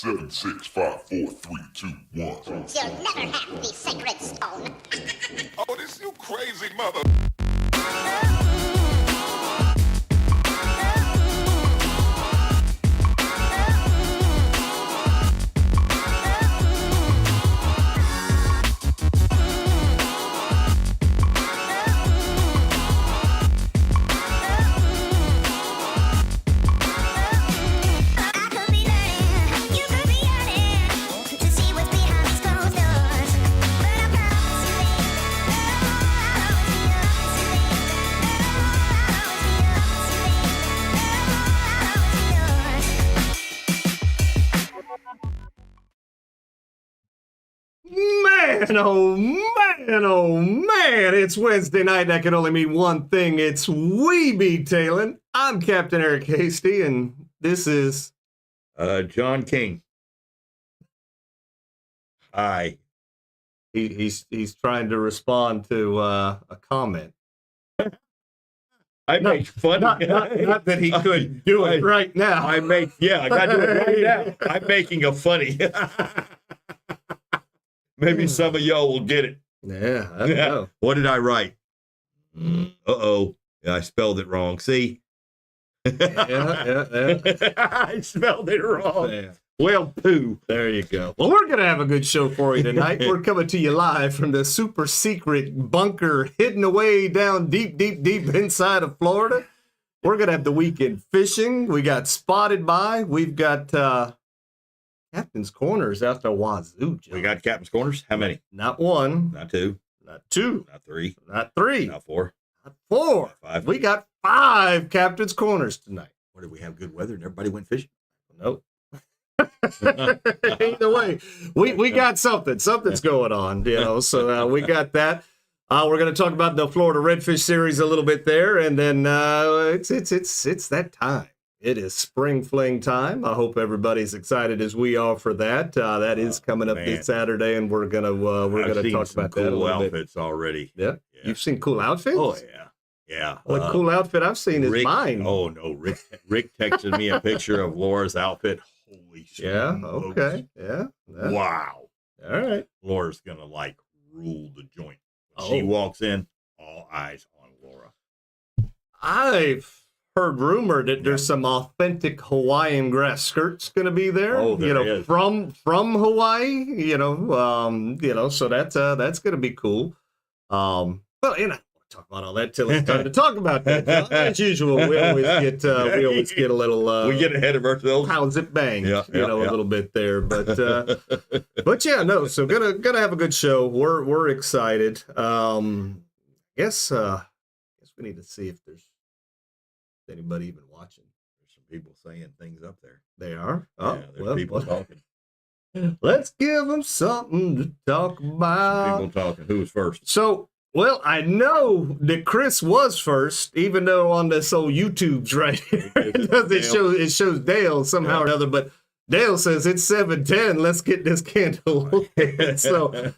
7, 6, 5, 4, 3, 2, 1. You'll never have the sacred stone. Oh, this you crazy mother. Oh man, it's Wednesday night. That can only mean one thing. It's Weebie-tailing. I'm Captain Eric Hasty, and this is... John King. Hi. He's trying to respond to a comment. Make fun. Not that he couldn't do it right now. I got to do it right now. I'm making a funny. Maybe some of y'all will get it. Yeah, I don't know. What did I write? Uh-oh. Yeah, I spelled it wrong. See? Yeah. I spelled it wrong. Yeah. Well, poo. There you go. Well, we're going to have a good show for you tonight. We're coming to you live from the super secret bunker hidden away down deep inside of Florida. We're going to have the weekend fishing. We got Spotted By. We've got Captain's Corners out the wazoo, John. We got Captain's Corners? How many? Not one. Not two. Not two. Not three. Not three. Not four. Not four. Not five. We got 5 Captain's Corners tonight. What, did we have good weather and everybody went fishing? Nope. Either way, we got something. Something's going on, you know. So we got that. We're going to talk about the Florida Redfish series a little bit there, and then it's that time. It is SpringFling time. I hope everybody's excited as we are for that. That is coming up this Saturday, and we're gonna talk about that a little bit. Outfits already. Yeah, you've seen cool outfits. Oh yeah. What cool outfit I've seen is mine. Oh no, Rick texted me a picture of Laura's outfit. Holy shit! Yeah. Okay. Yeah. Wow. All right. Laura's gonna rule the joint. When she walks in, all eyes on Laura. I've heard rumor that there's some authentic Hawaiian grass skirts going to be there. Oh, there is. From Hawaii. So that's going to be cool. Well, we'll talk about all that till it's time to talk about that. As usual, we always get a little. We get ahead of ourselves. How's it bang? A little bit there, but yeah, no. So gonna have a good show. We're excited. Guess we need to see if there's anybody even watching. There's some people saying things up there. They are? Yeah, there's people talking. Let's give them something to talk about. Some people talking. Who was first? So, well, I know that Chris was first, even though on this old YouTube's right here, it shows Dale somehow or another, but Dale says it's 7:10. Let's get this candle. So,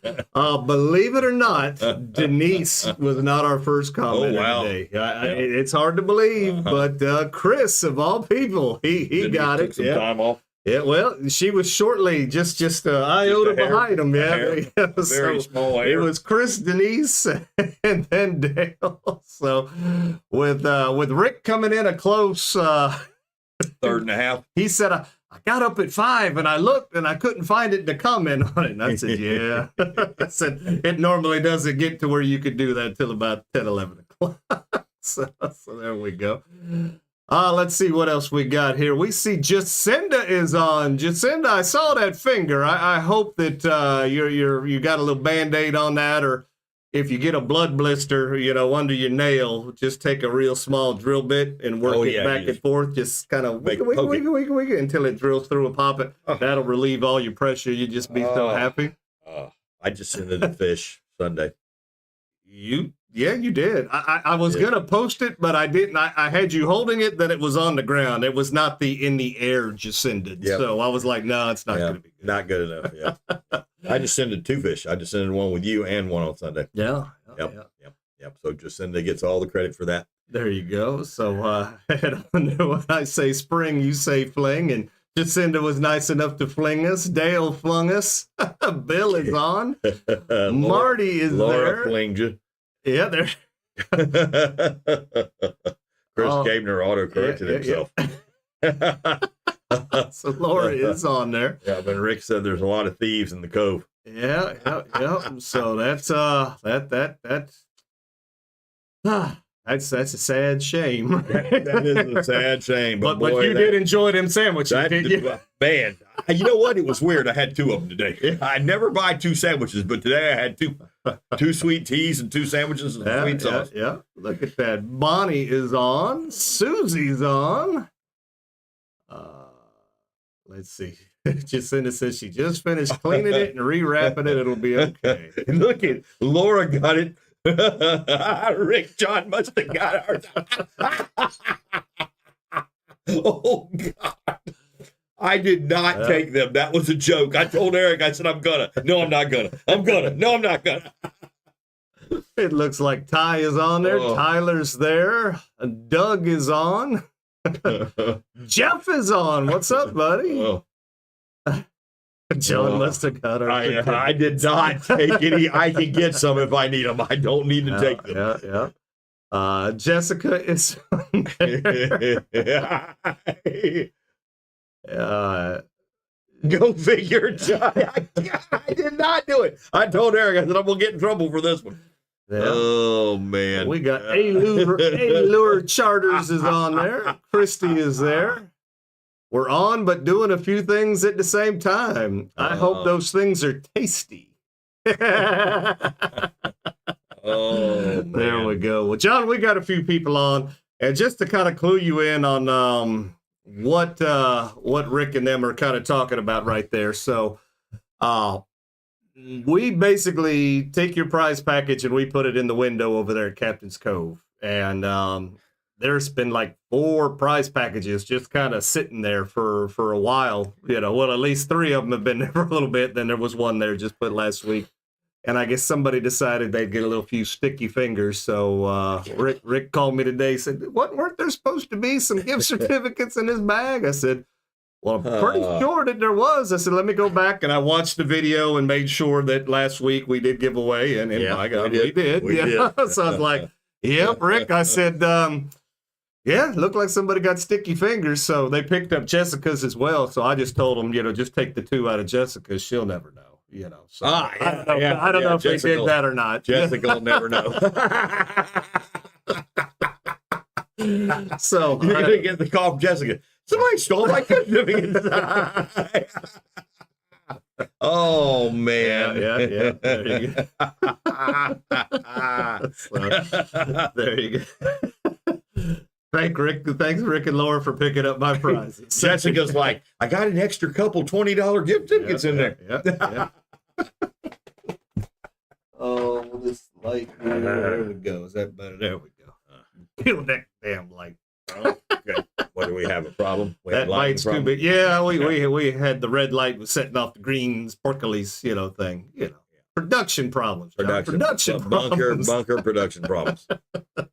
believe it or not, Denise was not our first comment today. It's hard to believe, but Chris, of all people, he got it. Took some time off. Yeah, well, she was shortly just iota behind him. Very small hair. It was Chris, Denise, and then Dale. So, with Rick coming in a close third and a half, he said, I got up at 5 and I looked and I couldn't find it to comment on it. And I said, yeah. I said, it normally doesn't get to where you could do that till about 10, 11 o'clock. So there we go. Let's see what else we got here. We see Jacinda is on. Jacinda, I saw that finger. I hope that you got a little Band-Aid on that, or if you get a blood blister, under your nail, just take a real small drill bit and work it back and forth. Just kind of wiggle until it drills through and pop it. That'll relieve all your pressure. You just be so happy. I just sent it a fish Sunday. You did. I was going to post it, but I didn't. I had you holding it, then it was on the ground. It was not the in the air Jacinda. Yep. So I was like, no, it's not going to be good. Not good enough, yeah. I just sent 2 fish. I just sent one with you and one on Sunday. Yeah. Yep. So Jacinda gets all the credit for that. There you go. So head on to when I say spring, you say fling, and Jacinda was nice enough to fling us. Dale flung us. Bill is on. Marty is Laura there. flinged you. Yeah, there. Chris Gabner auto-corrected himself. So Laura is on there. Yeah, but Rick said there's a lot of thieves in the Cove. Yeah. So that's that's a sad shame. That is a sad shame. But boy, you did enjoy them sandwiches, didn't you? Man, you know what? It was weird. I had 2 of them today. I never buy 2 sandwiches, but today I had 2 sweet teas and 2 sandwiches and sweet sauce. Yeah, look at that. Bonnie is on. Susie's on. Let's see. Jacinda says she just finished cleaning it and rewrapping it. It'll be okay. Look at Laura got it. Rick John must have got ours. Oh God. I did not take them. That was a joke. I told Eric, I said, I'm gonna. No, I'm not gonna. I'm gonna. No, I'm not gonna. It looks like Ty is on there. Oh. Tyler's there. Doug is on. Jeff is on. What's up, buddy? Oh. John must have got our. I did not take any. I can get some if I need them. I don't need to take them. Yeah. Jessica is on there. Go figure, John. I did not do it. I told Eric, I said, I'm going to get in trouble for this one. Yeah. Oh, man. We got A-Lure Charters is on there. Christy is there. We're on, but doing a few things at the same time. I hope those things are tasty. Oh, man. There we go. Well, John, we got a few people on. And just to kind of clue you in on what Rick and them are kind of talking about right there. So we basically take your prize package and we put it in the window over there at Captain's Cove. And there's been like 4 prize packages just kind of sitting there for a while. You know, well, at least 3 of them have been there for a little bit. Then there was one there just put last week. And I guess somebody decided they'd get a few sticky fingers. So Rick called me today, said, weren't there supposed to be some gift certificates in his bag? I said, well, I'm pretty sure that there was. I said, let me go back. And I watched the video and made sure that last week we did give away. And my God, we did. So I was like, yep, Rick. I said, yeah, looked like somebody got sticky fingers. So they picked up Jessica's as well. So I just told them, just take the 2 out of Jessica's. She'll never know. So I don't know if they did that or not. Jessica will never know. So you're gonna get the call from Jessica. Somebody stole my gift certificate. Oh man. Yeah. There you go. There you go. Thanks, Rick and Laura, for picking up my prizes. Jessica's like, I got an extra couple $20 gift tickets in there. Yeah. Oh, this light. There we go. Is that better? There we go. Kill that damn light. Okay. What, do we have a problem? That light's too big. Yeah, we had the red light was setting off the green sparklies, thing. Production problems. Production problems. Bunker production problems.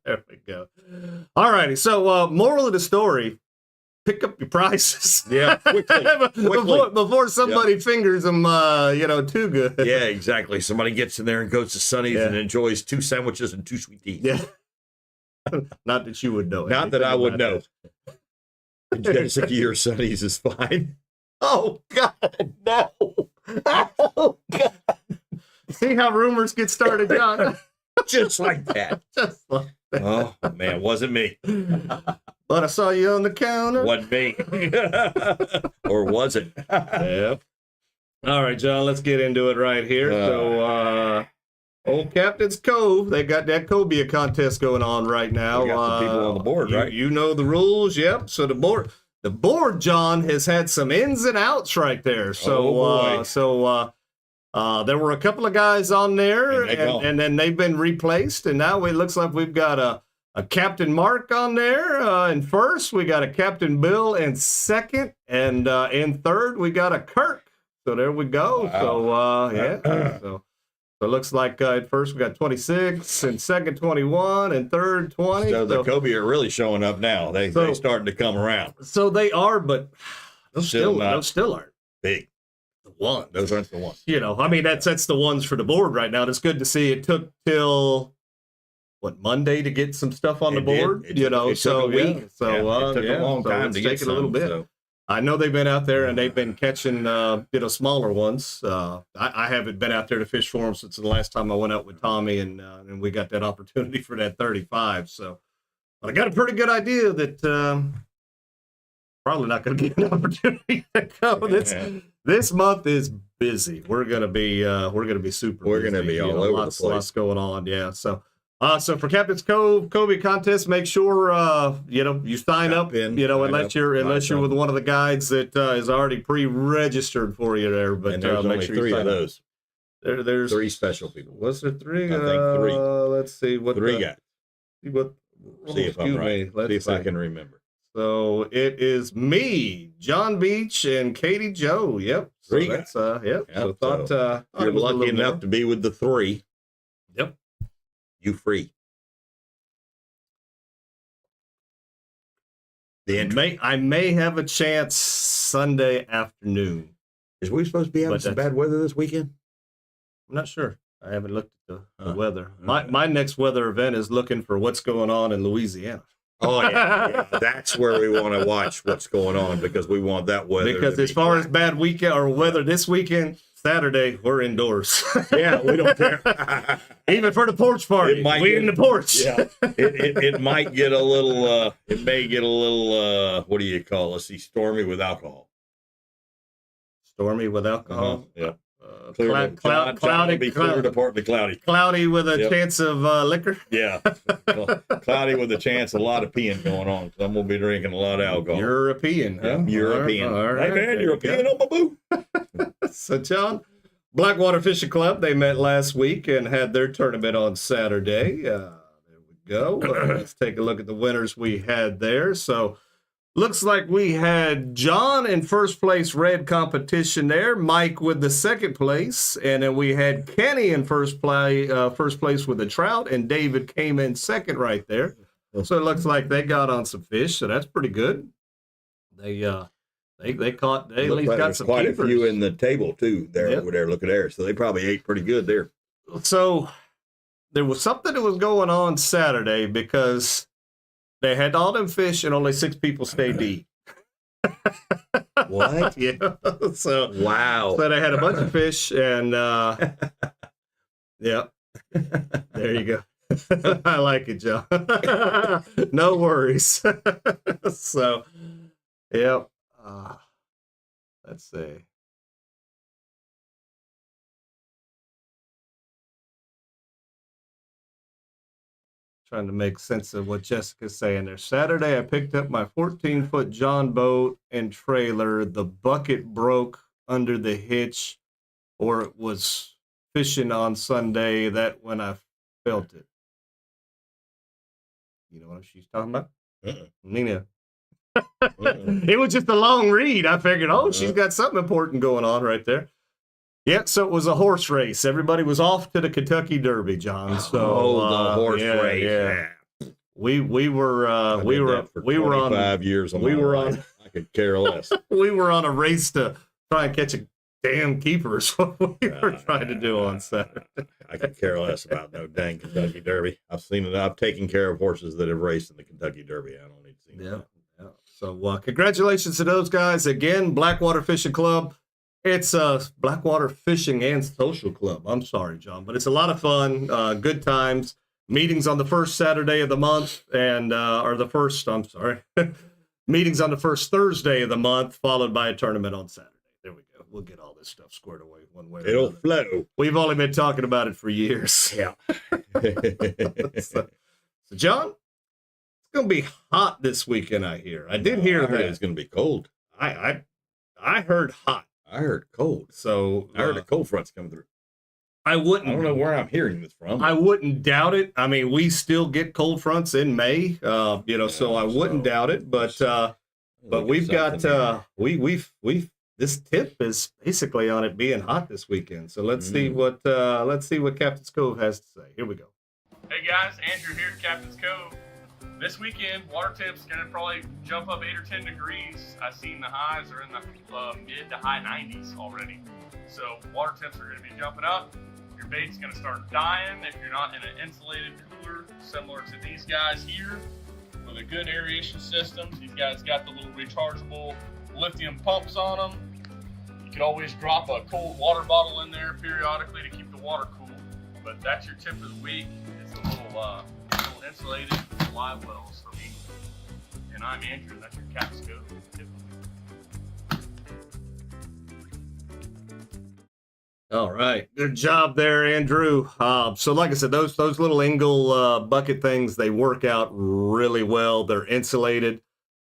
There we go. All righty. So, moral of the story: pick up your prices. Yeah, quickly. before somebody fingers them, too good. Yeah, exactly. Somebody gets in there and goes to Sonny's and enjoys 2 sandwiches and 2 sweet teas. Yeah. Not that you would know. Not that I would know. Jessica, your Sonny's is fine. Oh God, no! Oh God! See how rumors get started, John? Just like that. Just like that. Oh man, wasn't me. But I saw you on the counter. Wasn't me. Or was it? Yep. All right, John, let's get into it right here. Old Captain's Cove, they got that cobia contest going on right now. We got some people on the board, right? You know the rules, yep. So the board, John, has had some ins and outs right there. So, there were a couple of guys on there, and then they've been replaced, and now it looks like we've got a Captain Mark on there in first. We got a Captain Bill in second, and in third we got a Kirk. So there we go. Wow. So it looks like at first we got 26, and second 21, and third 20. So the Kobe are really showing up now. They're starting to come around. So they are, but Those Still still aren't big. the ones. Those aren't the ones. You know, I mean, that's the ones for the board right now. And it's good to see it took till Monday to get some stuff on the board. It took a week. Yeah. So it took a long time to get taking a little bit. So. I know they've been out there and they've been catching, smaller ones. I haven't been out there to fish for them since the last time I went out with Tommy, and we got that opportunity for that 35. So, but I got a pretty good idea that probably not going to get an opportunity to go. This month is busy. We're gonna be super. We're busy. gonna be all over the place. Lots going on. Yeah. So. So for Captain's Cove contest, make sure you sign up. Unless you're with one of the guides that is already pre-registered for you there. But and there's only 3 of those. There's 3 special people. Was there 3? I think 3. Let's see what 3 guys. See if I'm right. Let's see if I can remember. So it is me, John Beach, and Katie Joe. Yep. 3 guys. Yep. So thought you're lucky enough to be with the 3. Yep. You free. I may have a chance Sunday afternoon. Is we supposed to be having some bad weather this weekend? I'm not sure. I haven't looked at the weather. My next weather event is looking for what's going on in Louisiana. Oh yeah. That's where we want to watch what's going on because we want that weather. Because as far as bad weekend or weather this weekend, Saturday we're indoors. Yeah, we don't care. Even for the porch party, we in the porch. Yeah, it might get a little. It may get a little. What do you call it? See, stormy with alcohol. Stormy with alcohol. Yeah. Cloudy. Be clear to partly cloudy. Cloudy with a chance of liquor. Yeah. Cloudy with a chance of a lot of peeing going on. So I'm gonna be drinking a lot of alcohol. European, huh? European. All right. Hey man, European on my boo. So John, Blackwater Fishing Club, they met last week and had their tournament on Saturday. There we go. Let's take a look at the winners we had there. So looks like we had John in first place red competition there, Mike with the second place, and then we had Kenny in first place with the trout, and David came in second right there. So it looks like they got on some fish, so that's pretty good. They at least got some quite keepers. A few in the table too there over there. Look at there. So they probably ate pretty good there. So there was something that was going on Saturday because they had all them fish and only 6 people stayed to eat. What? Yeah. So wow. So they had a bunch of fish and yeah. There you go. I like it, John. No worries. So yep. Let's see. Trying to make sense of what Jessica's saying there. Saturday, I picked up my 14-foot John boat and trailer. The bucket broke under the hitch, or it was fishing on Sunday. That when I felt it. You know what she's talking about? Nina. It was just a long read. I figured, she's got something important going on right there. Yeah, so it was a horse race. Everybody was off to the Kentucky Derby, John. So the horse race. Yeah. We were on 5 years. I could care less. We were on a race to try and catch a damn keeper. Is what we were trying to do on Saturday. I could care less about no dang Kentucky Derby. I've seen it. I've taken care of horses that have raced in the Kentucky Derby. I don't need to see that. Yeah. So congratulations to those guys again. Blackwater Fishing Club. It's Blackwater Fishing and Social Club. I'm sorry, John, but it's a lot of fun, good times. Meetings on the first Saturday of the month, and meetings on the first Thursday of the month, followed by a tournament on Saturday. There we go. We'll get all this stuff squared away one way or It'll another. flow. We've only been talking about it for years. Yeah. So, John, it's going to be hot this weekend, I hear. I did hear that. It's going to be cold. I heard hot. I heard cold. So I heard the cold front's coming through. I don't know where I'm hearing this from. I wouldn't doubt it. I mean, we still get cold fronts in May, so I wouldn't doubt it. But we've got this tip is basically on it being hot this weekend. So let's see what Captain's Cove has to say. Here we go. Hey guys, Andrew here at Captain's Cove. This weekend, water temp's gonna probably jump up 8 or 10 degrees. I've seen the highs are in the mid to high 90s already. So water temps are gonna be jumping up. Your bait's gonna start dying if you're not in an insulated cooler, similar to these guys here, with a good aeration system. These guys got the little rechargeable lithium pumps on them. You could always drop a cold water bottle in there periodically to keep the water cool. But that's your tip of the week. It's a little insulated live wells from England. And I'm Andrew, and that's your Cap's Cove tip of the week. All right, good job there, Andrew. So like I said, those little Engel bucket things, they work out really well. They're insulated.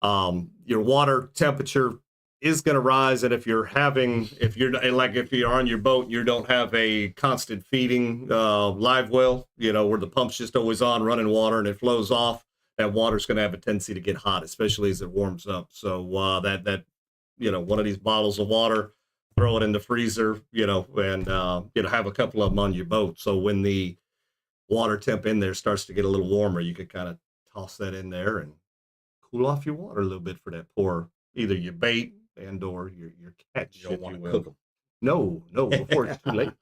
Your water temperature is going to rise, and if you're on your boat, you don't have a constant feeding live well, where the pump's just always on running water and it flows off. That water's going to have a tendency to get hot, especially as it warms up. So one of these bottles of water, throw it in the freezer, and have a couple of them on your boat. So when the water temp in there starts to get a little warmer, you could kind of toss that in there and cool off your water a little bit for that poor, either your bait and or your catch. You don't want to cook them. No, before it's too late.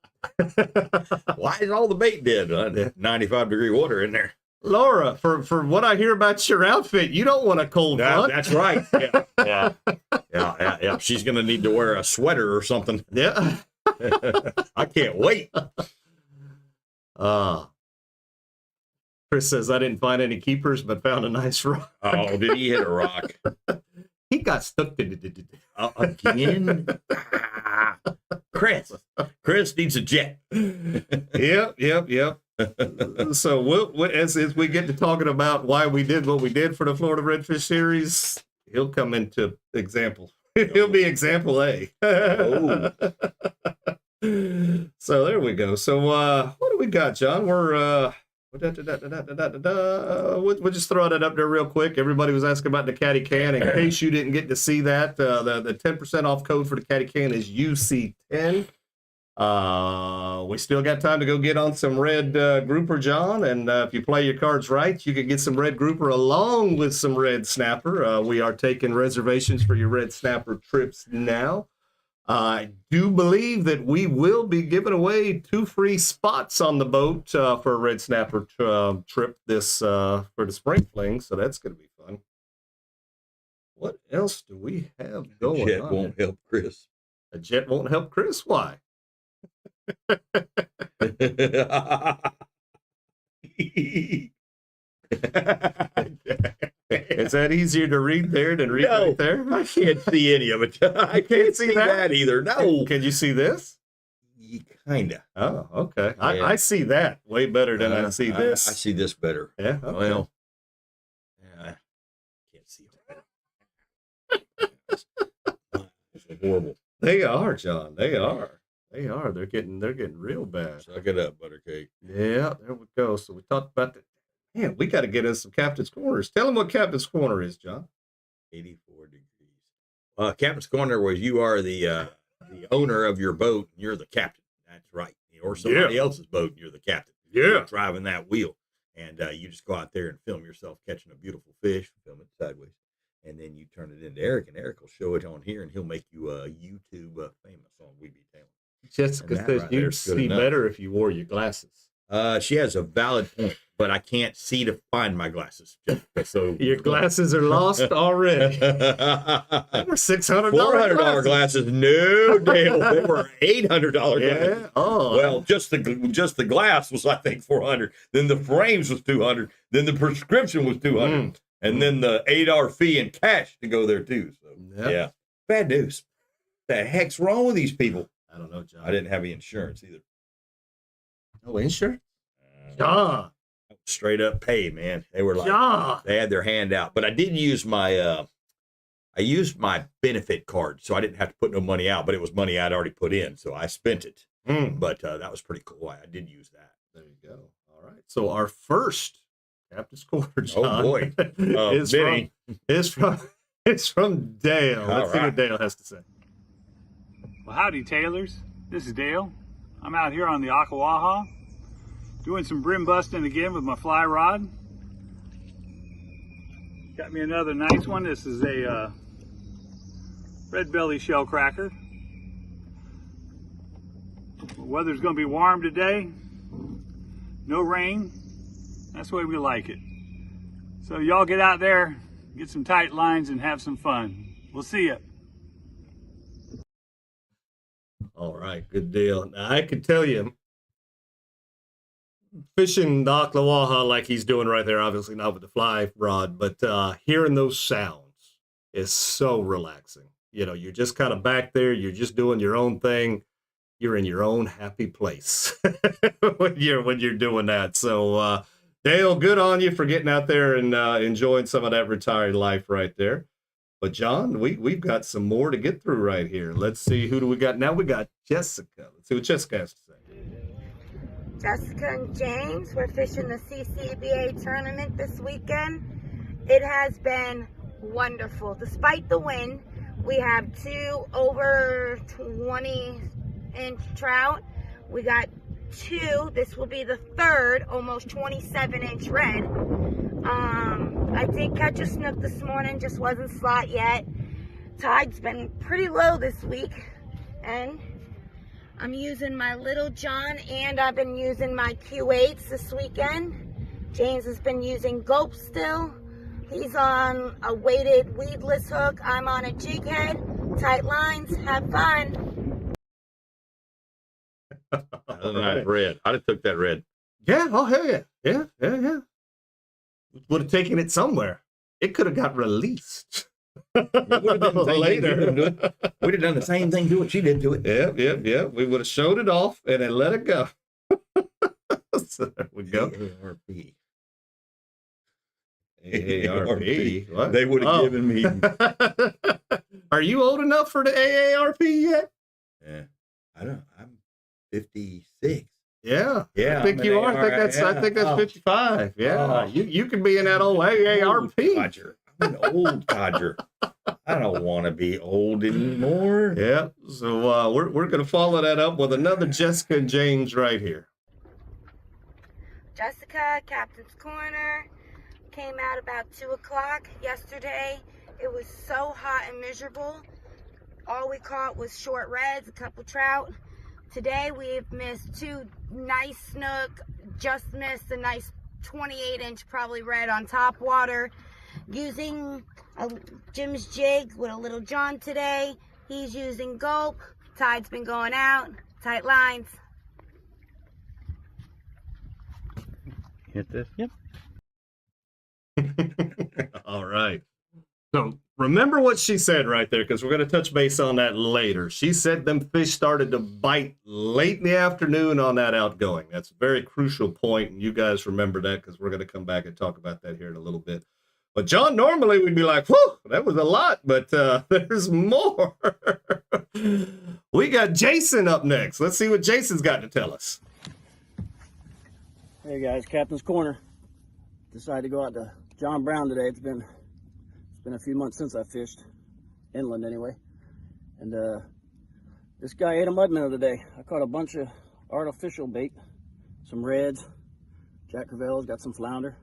Why is all the bait dead? 95-degree water in there. Laura, for what I hear about your outfit, you don't want a cold front. That's right. Yeah. She's going to need to wear a sweater or something. Yeah. I can't wait. Chris says, I didn't find any keepers, but found a nice rock. Oh, did he hit a rock? He got stuck. Again? Chris needs a jet. Yep. So as we get to talking about why we did what we did for the Florida Redfish Series, he'll come into example. He'll be example A. Oh. So there we go. So what do we got, John? We'll just throw that up there real quick. Everybody was asking about the Caddy Can. In case you didn't get to see that, the 10% off code for the Caddy Can is UC10. We still got time to go get on some red grouper, John. And if you play your cards right, you can get some red grouper along with some red snapper. We are taking reservations for your red snapper trips now. I do believe that we will be giving away 2 free spots on the boat for a red snapper trip this for the SpringFling, so that's going to be fun. What else do we have going on? Jet won't help Chris. A jet won't help Chris? Why? Is that easier to read there than read right there? I can't see any of it. I can't see that either. No. Can you see this? Kinda. Oh, okay. Yeah. I see that way better than I see this. I see this better. Yeah. Okay. Well, yeah, I can't see it. It's horrible. They are, John. They are. They're getting real bad. Suck it up, Buttercake. Yeah, there we go. So we talked about that. Man, we got to get in some Captain's Corners. Tell them what Captain's Corner is, John. 84 degrees. Captain's Corner, where you are the owner of your boat, and you're the captain. That's right. Or somebody else's boat, and you're the captain. Yeah. You're driving that wheel. And you just go out there and film yourself catching a beautiful fish, film it sideways. And then you turn it into Eric, and Eric will show it on here, and he'll make you YouTube famous on We Be Tailing. Jessica says right you'd see better if you wore your glasses. She has a valid point, but I can't see to find my glasses. So Your glasses are lost already. They were $600 $400 glasses. No deal. They were $800 glasses. Yeah. Oh. Well, just the glass was, I think, $400. Then the frames was $200. Then the prescription was $200. And then the $8 fee in cash to go there too. So yeah, bad news. What the heck's wrong with these people? I don't know, John. I didn't have any insurance either. No insurance? John. Straight up pay, man. They were like, John. they had their hand out. But I did use my benefit card, so I didn't have to put no money out, but it was money I'd already put in, so I spent it. But that was pretty cool. I did use that. There you go. All right. So our first Captain's Corner, John, oh boy, is from Dale. Let's see what Dale has to say. Well, howdy, Tailors. This is Dale. I'm out here on the Aquatic, doing some brim busting again with my fly rod. Got me another nice one. This is a red belly shell cracker. The weather's going to be warm today. No rain. That's the way we like it. So y'all get out there, get some tight lines, and have some fun. We'll see you. All right, good deal. Now, I can tell you, fishing the Oklawaha like he's doing right there, obviously not with the fly rod, but hearing those sounds is so relaxing. You know, you're just kind of back there, you're just doing your own thing. You're in your own happy place when you're doing that. So, Dale, good on you for getting out there and enjoying some of that retired life right there. But John, we've got some more to get through right here. Let's see, who do we got now? We got Jessica. Let's see what Jessica has to say. Jessica and James, we're fishing the CCBA tournament this weekend. It has been wonderful. Despite the wind, we have 2 over 20-inch trout. We got 2. This will be the 3rd, almost 27-inch red. I did catch a snook this morning, just wasn't slot yet. Tide's been pretty low this week, and I'm using my Little John, and I've been using my Q8s this weekend. James has been using gulp still. He's on a weighted weedless hook. I'm on a jig head. Tight lines. Have fun. Nice red. I'd have took that red. Yeah, oh hell yeah. Yeah. Would have taken it somewhere. It could have got released. Later. We'd have done the same thing to it she did to it. Yeah. We would have showed it off and then let it go. So there we go. AARP. AARP. What? They would have given me. Are you old enough for the AARP yet? Yeah, I don't. I'm 56. Yeah, Yeah, I think you are. I think that's 55. Yeah, you could be in that old AARP. Codger. I'm an old codger. I don't want to be old anymore. Yeah, so we're going to follow that up with another Jessica and James right here. Jessica, Captain's Corner, came out about 2 o'clock yesterday. It was so hot and miserable. All we caught was short reds, a couple trout. Today we've missed 2 nice snook, just missed a nice 28-inch probably red on top water. Using Jim's jig with a Little John today. He's using gulp. Tide's been going out. Tight lines. Hit this. Yep. All right. So remember what she said right there, because we're going to touch base on that later. She said them fish started to bite late in the afternoon on that outgoing. That's a very crucial point, and you guys remember that because we're going to come back and talk about that here in a little bit. But John, normally we'd be like, whew, that was a lot, but there's more. We got Jason up next. Let's see what Jason's got to tell us. Hey guys, Captain's Corner. Decided to go out to John Brown today. It's been a few months since I fished, inland anyway. And this guy ate a mud minnow today. I caught a bunch of artificial bait, some reds, Jack Crevelle's, got some flounder.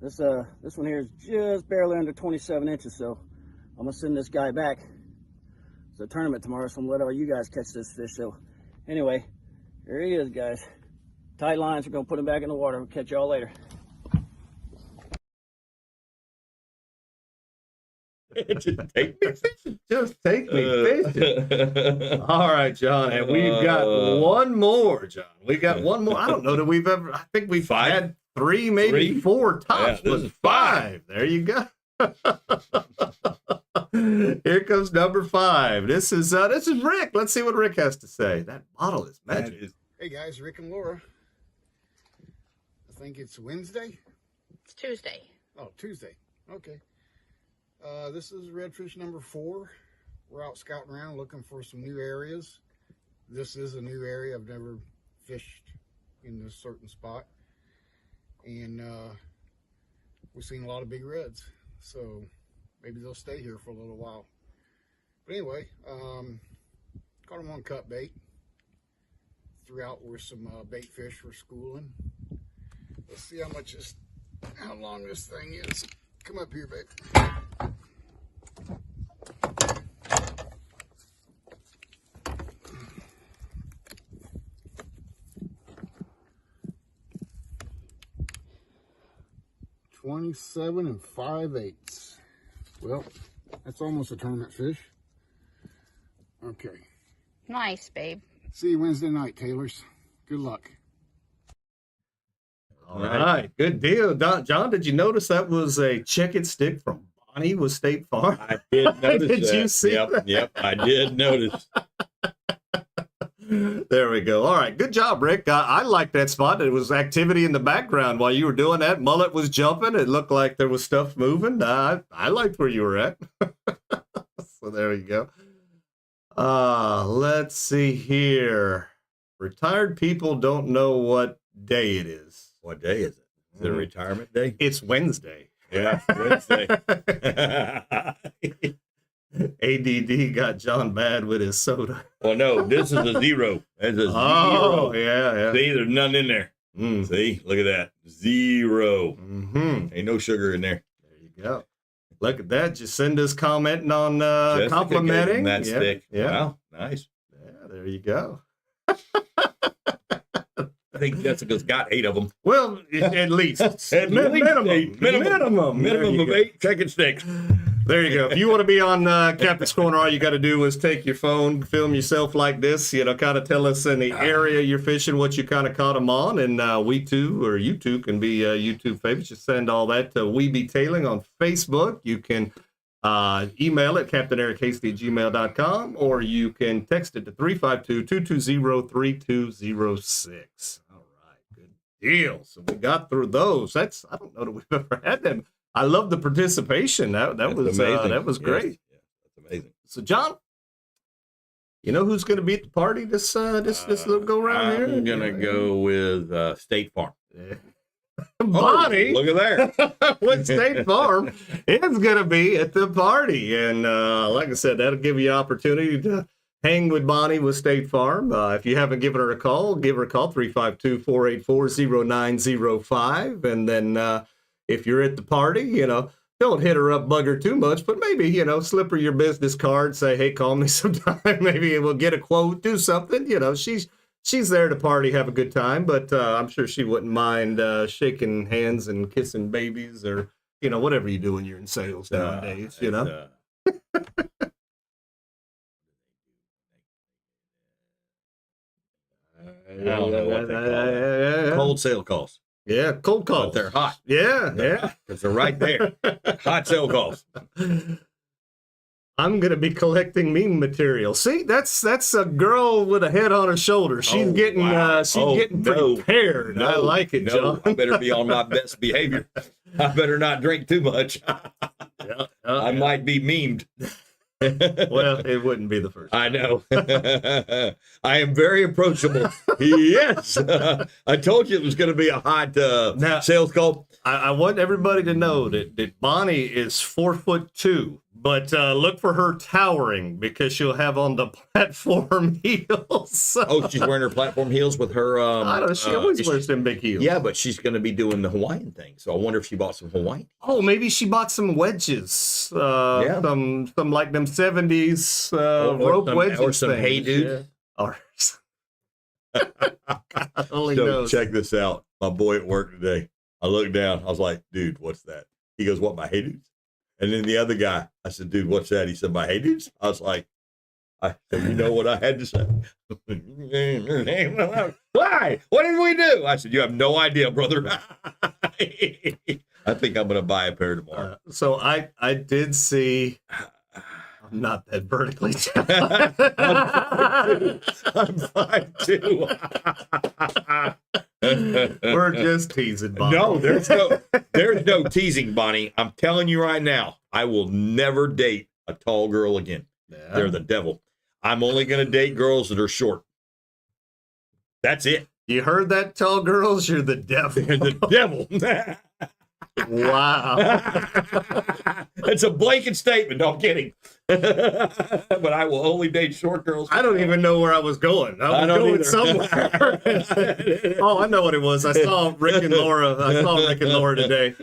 This one here is just barely under 27 inches, so I'm gonna send this guy back. It's a tournament tomorrow, so I'm gonna let all you guys catch this fish. So anyway, here he is, guys. Tight lines, we're gonna put him back in the water. We'll catch y'all later. Just take me fishing. Just take me fishing. All right, John, and we've got one more, John. We got one more. I don't know that we've ever. I think we've had 3, maybe 4 tops, Yeah, this but is 5. There you go. Here comes number 5. This is Rick. Let's see what Rick has to say. That bottle is magic. Hey guys, Rick and Laura. I think it's Wednesday. It's Tuesday. Oh, Tuesday. Okay. This is redfish number 4. We're out scouting around looking for some new areas. This is a new area. I've never fished in this certain spot. And we've seen a lot of big reds. So maybe they'll stay here for a little while. But anyway, caught them on cut bait. Threw out with some bait fish for schooling. Let's see how long this thing is. Come up here, babe. $27 5/8. Well, that's almost a tournament fish. Okay. Nice, babe. See you Wednesday night, Taylors. Good luck. All right. Good deal. John, did you notice that was a check it stick from Bonnie with State Farm? I did notice Did that. you see that? Yep, I did notice. There we go. All right. Good job, Rick. I like that spot. There was activity in the background while you were doing that. Mullet was jumping. It looked like there was stuff moving. I liked where you were at. So there you go. Let's see here. Retired people don't know what day it is. What day is it? Is it a retirement day? It's Wednesday. Yeah, Wednesday. ADD got John bad with his soda. Well, no, this is a zero. It's a Oh, zero. yeah. See, there's nothing in there. Mm. See, look at that. Zero. Mm-hmm. Ain't no sugar in there. There you go. Look at that. Jacinda's commenting on Jessica complimenting. gave him that stick. Yeah. Wow, nice. Yeah, there you go. I think Jessica's got 8 of them. Well, at least. At Minimum. least 8. Minimum There you of go. 8 chicken sticks. There you go. If you want to be on Captain's Corner, all you got to do is take your phone, film yourself like this, kind of tell us in the area you're fishing what you kind of caught them on, and you two can be YouTube favorites. Just send all that to We Be Tailing on Facebook. You can email it, CaptainEricHasty@gmail.com, or you can text it to 352-220-3206. All right, good deal. So we got through those. I don't know that we've ever had them. I love the participation. That was amazing. that was great. Yes, that's amazing. So John, you know who's going to be at the party this little go round here? I'm gonna go with State Farm. Bonnie, look at there. with State Farm is going to be at the party, and like I said, that'll give you an opportunity to hang with Bonnie with State Farm. If you haven't given her a call, give her a call 352-484-0905, and then. If you're at the party, don't hit her up, bug her too much, but maybe, slip her your business card, say, hey, call me sometime. Maybe we'll get a quote, do something. She's there to party, have a good time, but I'm sure she wouldn't mind shaking hands and kissing babies or, whatever you do when you're in sales nowadays, I don't know what they call it. Cold sale calls. Yeah, cold calls. But they're hot. Yeah. Because they're right there. Hot sale calls. I'm gonna be collecting meme material. See, that's a girl with a head on her shoulder. She's getting prepared. I like it, John. I better be on my best behavior. I better not drink too much. I might be memed. Well, it wouldn't be the first time. I know. I am very approachable. Yes. I told you it was going to be a hot sales call. I want everybody to know that Bonnie is 4'2", but look for her towering because she'll have on the platform heels. Oh, she's wearing her platform heels with her. I don't know. She always wears them big heels. Yeah, but she's going to be doing the Hawaiian thing. So I wonder if she bought some Hawaiian. Oh, maybe she bought some wedges. Some like them 70s rope wedges. Or some things. Hey Dude. Yeah. God only So knows. check this out. My boy at work today. I looked down. I was like, dude, what's that? He goes, what, my Hey Dudes? And then the other guy, I said, dude, what's that? He said, my Hey Dudes? I was like, you know what I had to say? Why? What did we do? I said, you have no idea, brother. I think I'm going to buy a pair tomorrow. So I did see. I'm not that vertically challenged. I'm 5'2". We're just teasing, Bonnie. No, there's no teasing, Bonnie. I'm telling you right now, I will never date a tall girl again. Yeah. They're the devil. I'm only going to date girls that are short. That's it. You heard that, tall girls? You're the devil. They're the devil. Wow. It's a blanket statement. No, I'm kidding. But I will only date short girls. I don't even know where I was going. I was going somewhere. Oh, I know what it was. I saw Rick and Laura today.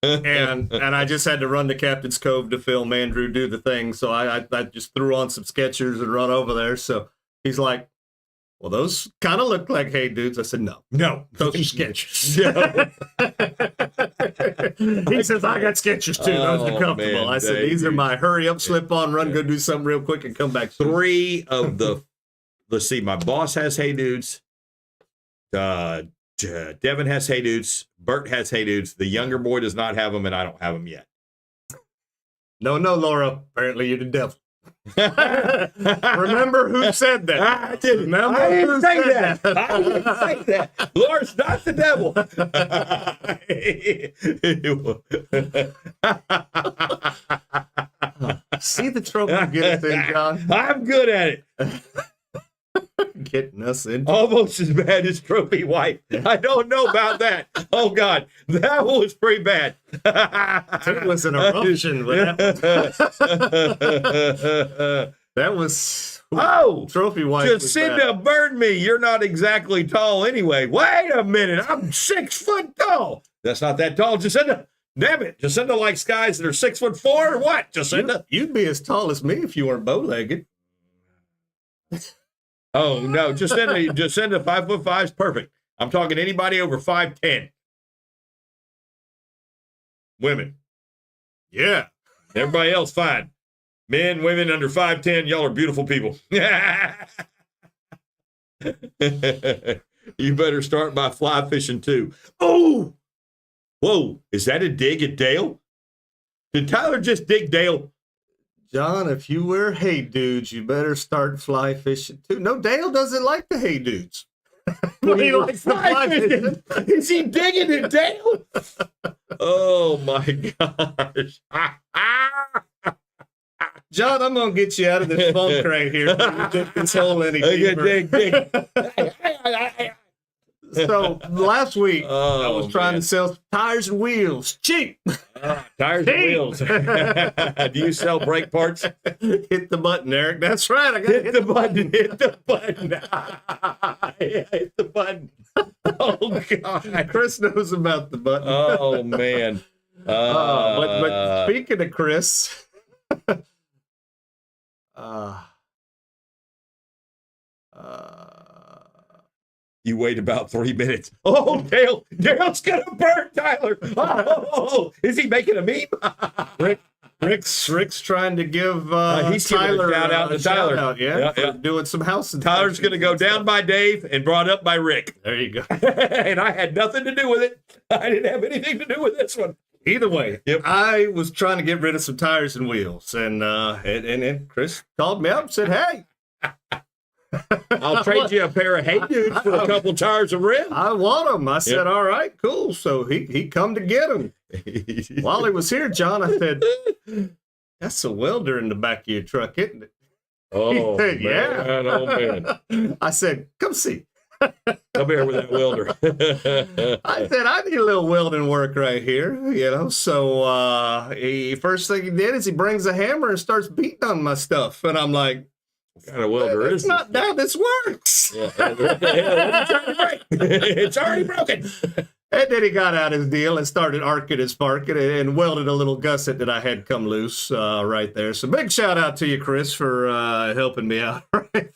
And I just had to run to Captain's Cove to film Andrew do the thing. So I just threw on some Skechers and run over there. So he's like, well, those kind of look like Hey Dudes. I said, no, those are Skechers. He says, I got Skechers too. Those are comfortable. Man, I said, these are my hurry up, slip on, run, go do something real quick and come back. 3 of the, let's see, my boss has Hey Dudes. Devin has Hey Dudes. Bert has Hey Dudes. The younger boy does not have them, and I don't have them yet. No, Laura. Apparently you're the devil. Remember who said that? I didn't. Remember I didn't say that. I didn't say that. Laura's not the devil. See the trouble you get us in, John? I'm good at it. Getting us in. Almost as bad as Trophy Wife. I don't know about that. Oh, God. That one was pretty bad. It was an eruption. That was... Oh! Trophy Wife. Jacinda burned me. You're not exactly tall anyway. Wait a minute. I'm 6 foot tall. That's not that tall, Jacinda. Damn it. Jacinda likes guys that are 6'4" or what, Jacinda? You'd be as tall as me if you weren't bow-legged. Oh, no. Jacinda 5'5" is perfect. I'm talking anybody over 5'10". Women. Yeah. Everybody else, fine. Men, women under 5'10", y'all are beautiful people. You better start by fly fishing, too. Oh! Whoa. Is that a dig at Dale? Did Tyler just dig Dale? John, if you wear Hey Dudes, you better start fly fishing too. No, Dale doesn't like the Hey Dudes. He likes fly fishing. Is he digging at Dale? Oh my gosh. John, I'm gonna get you out of this funk right here. Dig this hole any deeper. Dig. So last week I was trying to sell tires and wheels cheap. Tires and wheels. Do you sell brake parts? Hit the button, Eric. That's right. I got hit the button. Hit the button. Hit the button. Oh God. Chris knows about the button. Oh man. But speaking of Chris, you wait about 3 minutes. Oh, Dale's gonna burn Tyler. Oh, is he making a meme? Rick's trying to give he's Tyler a shout out to Tyler. Yeah, doing some house. Tyler's gonna go down by Dave and brought up by Rick. There you go. And I had nothing to do with it. I didn't have anything to do with this one. Either way, yep. I was trying to get rid of some tires and wheels, and Chris called me up and said, "Hey, I'll trade you a pair of Hey Dudes for a couple tires of rims. I want them." I said, "All right, cool." So he come to get them. While he was here, John, I said, "That's a welder in the back of your truck, isn't it?" Oh, said, man. Yeah. Oh, man. I said, "Come see." Come here with that welder. I said, I need a little welding work right here, So first thing he did is he brings a hammer and starts beating on my stuff. And I'm like, what kind of welder is this? Now this works. Yeah. It's already broken. And then he got out his deal and started arcing his spark and welded a little gusset that I had come loose right there. So big shout out to you, Chris, for helping me out right there.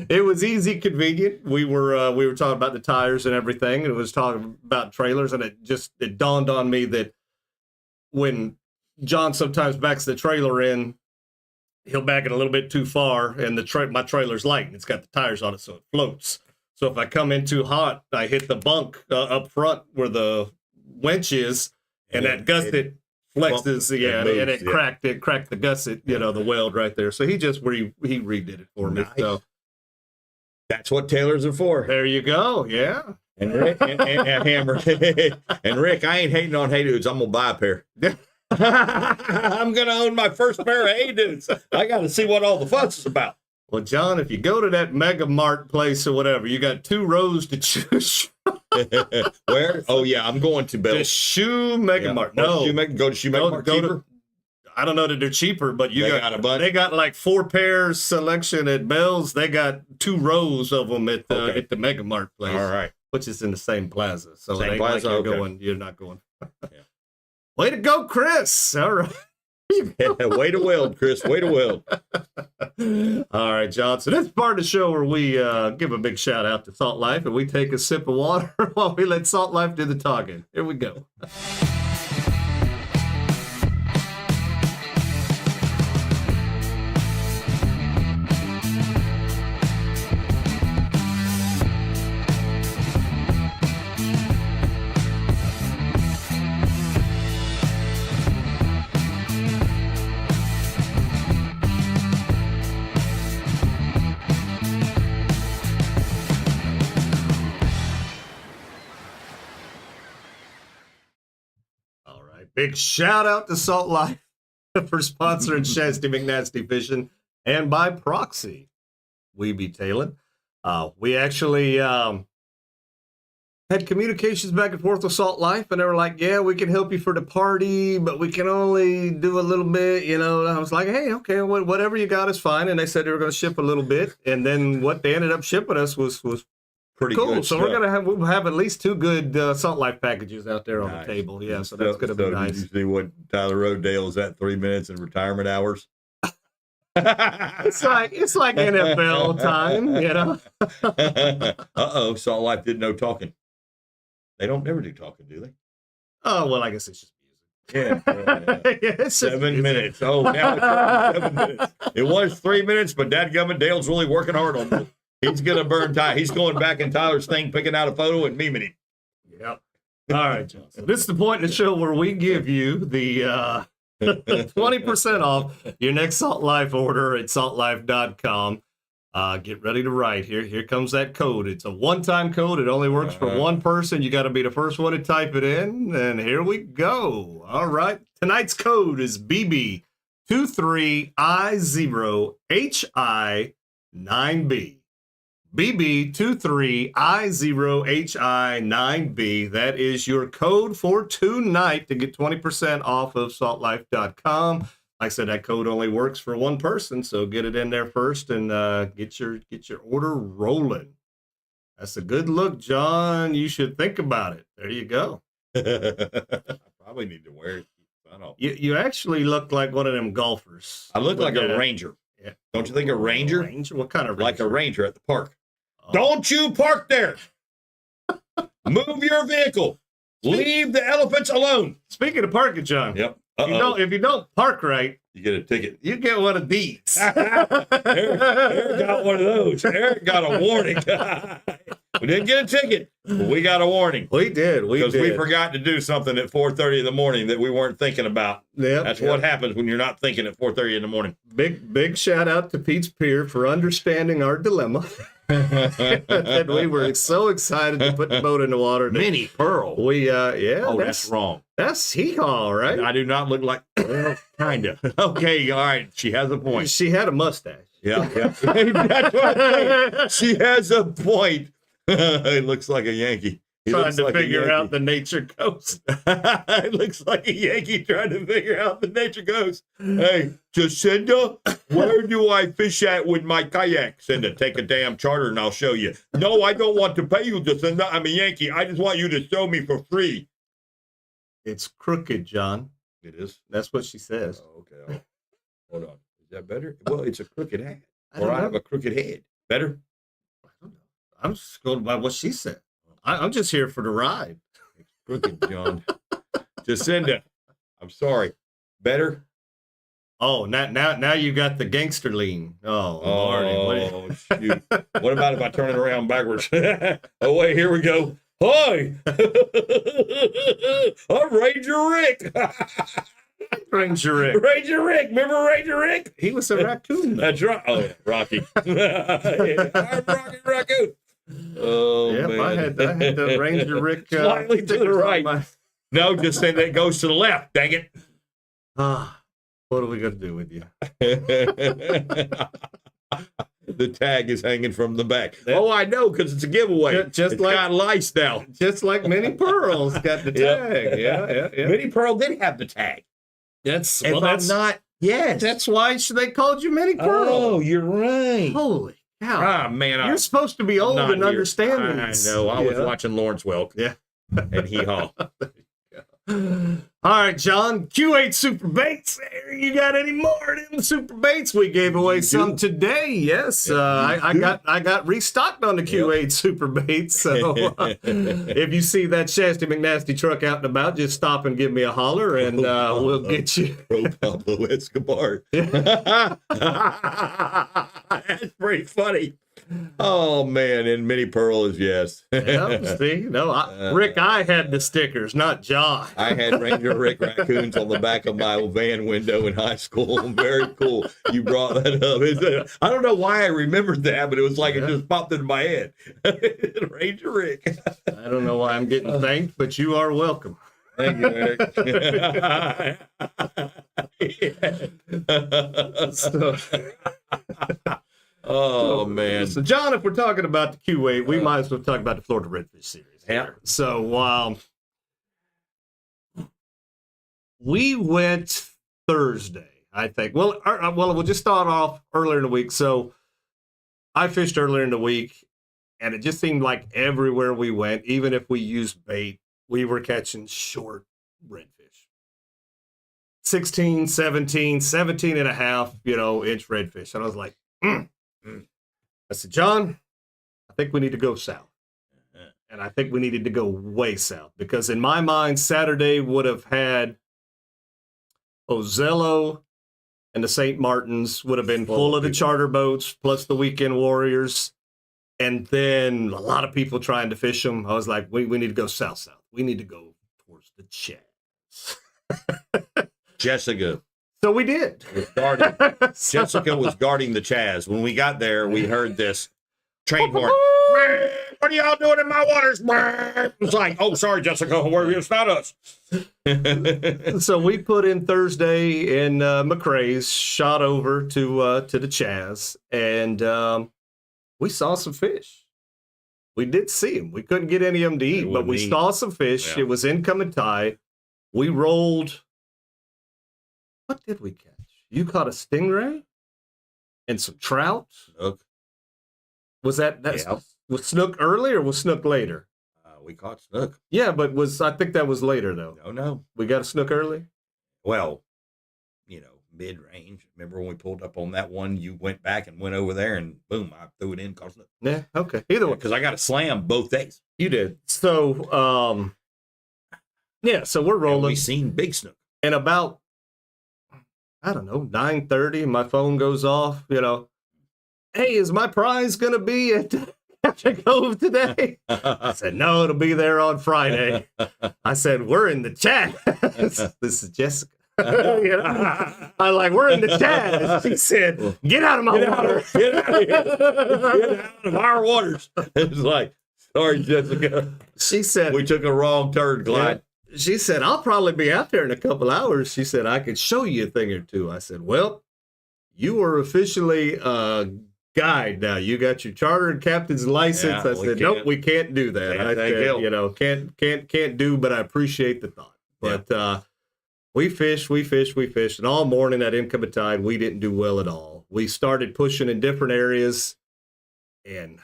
It was easy, convenient. We were talking about the tires and everything, and it was talking about trailers, and it dawned on me that when John sometimes backs the trailer in, he'll back it a little bit too far, and my trailer's light, and it's got the tires on it, so it floats. So if I come in too hot, I hit the bunk up front where the winch is, and that gusset flexes, and it cracked the gusset, the weld right there. So he redid it for me. So that's what tailors are for. There you go. Yeah. And Rick and Hammer. And Rick, I ain't hating on Hey Dudes. I'm gonna buy a pair. I'm gonna own my first pair of Hey Dudes. I got to see what all the fuss is about. Well, John, if you go to that Mega Mart place or whatever, you got 2 rows to choose from. Where? Oh yeah, I'm going to Bell. The Shoe Mega Mart. No, No, go to Shoe Mega Mart. go Cheaper? to. I don't know that they're cheaper, but They got a bunch? They got like 4 pairs selection at Bell's. They got 2 rows of them at Okay. the Mega Mart place. All right. Which is in the same plaza. So Same it ain't plaza? like you're Okay. going. You're not going. Yeah. Way to go, Chris! All right. Way to weld, Chris. Way to weld. All right, John. So this is part of the show where we give a big shout out to Salt Life and we take a sip of water while we let Salt Life do the talking. Here we go. All right. Big shout out to Salt Life for sponsoring Shasty McNasty Fishing and by proxy, We Be Tailing. We actually had communications back and forth with Salt Life, and they were like, yeah, we can help you for the party, but we can only do a little bit, you know. And I was like, hey, okay, whatever you got is fine. And they said they were going to ship a little bit. And then what they ended up shipping us was Pretty cool. good So stuff. we'll have at least 2 good Salt Life packages out there on Nice. the table. Yeah, so that's going to be Did nice. you see what Tyler Rodale is at 3 minutes in retirement hours? It's like NFL time, you know. Uh-oh, Salt Life did no talking. They don't never do talking, do they? Oh well, I guess it's just music. Yeah. Yeah, it's just 7 music. minutes. Oh, now it's only 7 minutes. It was 3 minutes, but dadgummit, Dale's really working hard on this. He's going to burn time. He's going back in Tyler's thing, picking out a photo and memeing it. Yep. All right, John. So this is the point in the show where we give you the 20% off your next Salt Life order at saltlife.com. Get ready to write here. Here comes that code. It's a one-time code. It only works for one person. You got to be the first one to type it in. And here we go. All right. Tonight's code is BB23I0HI9B. BB23I0HI9B. That is your code for tonight to get 20% off of saltlife.com. Like I said, that code only works for one person, so get it in there first and get your order rolling. That's a good look, John. You should think about it. There you go. I probably need to wear it. I don't know. You actually look like one of them golfers. I look like a ranger. Yeah. Don't you think a ranger? Ranger? What kind of ranger? Like a ranger at the park. Oh. Don't you park there. Move your vehicle. Leave the elephants alone. Speaking of parking, John. Yep. If you don't park right, You get a ticket. you get one of these. Eric got one of those. Eric got a warning. We didn't get a ticket, but we got a warning. We did. Because we forgot to do something at 4:30 in the morning that we weren't thinking about. Yep, That's yep. what happens when you're not thinking at 4:30 in the morning. Big shout out to Pete's Pier for understanding our dilemma. And we were so excited to put the boat in the water. that Mini Pearl. We Oh, that's wrong. That's hee-haw, right? I do not look like, well, kind of. Okay, all right. She has a point. She had a mustache. Yeah. That's what I'm saying. She has a point. It looks like a Yankee. He Trying looks to like a figure Yankee. out the nature coast. It looks like a Yankee trying to figure out the nature coast. Hey, Jacinda, where do I fish at with my kayak? Jacinda, take a damn charter and I'll show you. No, I don't want to pay you, Jacinda. I'm a Yankee. I just want you to show me for free. It's crooked, John. It is. That's what she says. Oh, okay. Hold on. Is that better? Well, it's a crooked hat. I Or don't I have know. a crooked head. Better? I'm just going by what she said. I'm just here for the ride. It's crooked, John. Jacinda, I'm sorry. Better? Oh, now you got the gangster lean. Oh, Lordy. Oh, shoot. What about if I turn it around backwards? Oh, wait, here we go. Hi. I'm Ranger Rick. Ranger Rick. Ranger Rick. Remember Ranger Rick? He was a raccoon. That's right. Oh, yeah, Rocky. Yeah, I'm Rocky Raccoon. Oh, Yep, man. I had the Ranger Rick. Slightly to the stickers on right. my- No, just saying that goes to the left. Dang it. What are we going to do with you? That The tag is hanging from the back. Oh, I know, because it's a giveaway. Just it's like got lice now. Just like Minnie Pearl's got the tag. Yeah. Minnie Pearl did have the tag. That's If I'm not. Yes. That's why they called you Minnie Pearl. Oh, you're right. Holy cow! Ah, man, You're supposed to be old and understand I this. know. I was watching Lawrence Welk. Yeah. And Hee Haw. All right, John. Q8 Super Baits. You got any more of them Super Baits? We gave away some today. Yes, I got restocked on the Q8 Super Baits. So if you see that Shasty McNasty truck out and about, just stop and give me a holler, and we'll get you. Pro Pablo Escobar. That's pretty funny. Oh man, and Minnie Pearl is yes. Yeah, see, no, Rick, I had the stickers, not John. I had Ranger Rick raccoons on the back of my van window in high school. Very cool. You brought that up. I don't know why I remembered that, but it was like it just popped into my head. Ranger Rick. I don't know why I'm getting thanked, but you are welcome. Thank you, Eric. Oh man! So, John, if we're talking about the Q8, we might as well talk about the Florida Redfish series. Yeah. So, we went Thursday, I think. Well, we'll just start off earlier in the week. So, I fished earlier in the week, and it just seemed like everywhere we went, even if we used bait, we were catching short redfish. 16, 17 and a half, inch redfish. And I was like, I said, John, I think we need to go south. And I think we needed to go way south because in my mind, Saturday would have had Ozello and the St. Martins would have been full of the charter boats plus the weekend warriors. And then a lot of people trying to fish them. I was like, we need to go south. We need to go towards the Chaz. Jessica. So we did. Jessica was guarding the Chaz. When we got there, we heard this train horn. What are y'all doing in my waters? It's like, oh, sorry, Jessica. It's not us. So we put in Thursday in McRae's, shot over to the Chaz, and we saw some fish. We did see them. We couldn't get any of them to eat, but we saw some fish. Yeah. It was incoming tide. We rolled. What did we catch? You caught a stingray and some trout. Snook. Was that was snook early or was snook later? We caught snook. Yeah, but I think that was later though. No. We got a snook early. Well, mid range. Remember when we pulled up on that one? You went back and went over there, and boom, I threw it in. Caught snook. Yeah. Okay. Either way, because I got a slam both days. You did. So, yeah. So we're rolling. And we seen big snook. And about, I don't know, 9:30, my phone goes off, hey, is my prize going to be at Cove today? I said, no, it'll be there on Friday. I said, we're in the chat. This is Jessica. I'm like, we're in the chat. She said, get out of my water. Get out of here. Get out of our waters. It's like, sorry, Jessica. She said, we took a wrong turn, Clyde. Yeah. She said, I'll probably be out there in a couple hours. She said, I could show you a thing or two. I said, well, you are officially a guide now. You got your charter and captain's license. I said, nope, we can't do that. I said, can't do, but I appreciate the thought. But we fished. And all morning at incoming tide, we didn't do well at all. We started pushing in different areas. And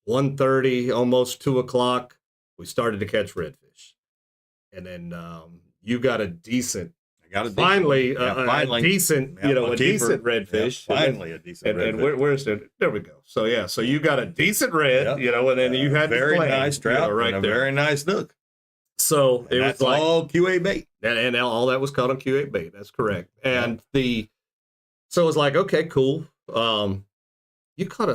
1:30, almost 2 o'clock, we started to catch redfish. And then you got a decent, finally a decent redfish. Finally a decent redfish. And where's the, there we go. So yeah, so you got a decent red, and then you had very nice trout right there. Very nice snook. So it was like all Q8 bait. And all that was caught on Q8 bait. That's correct. And so it was like, okay, cool. You caught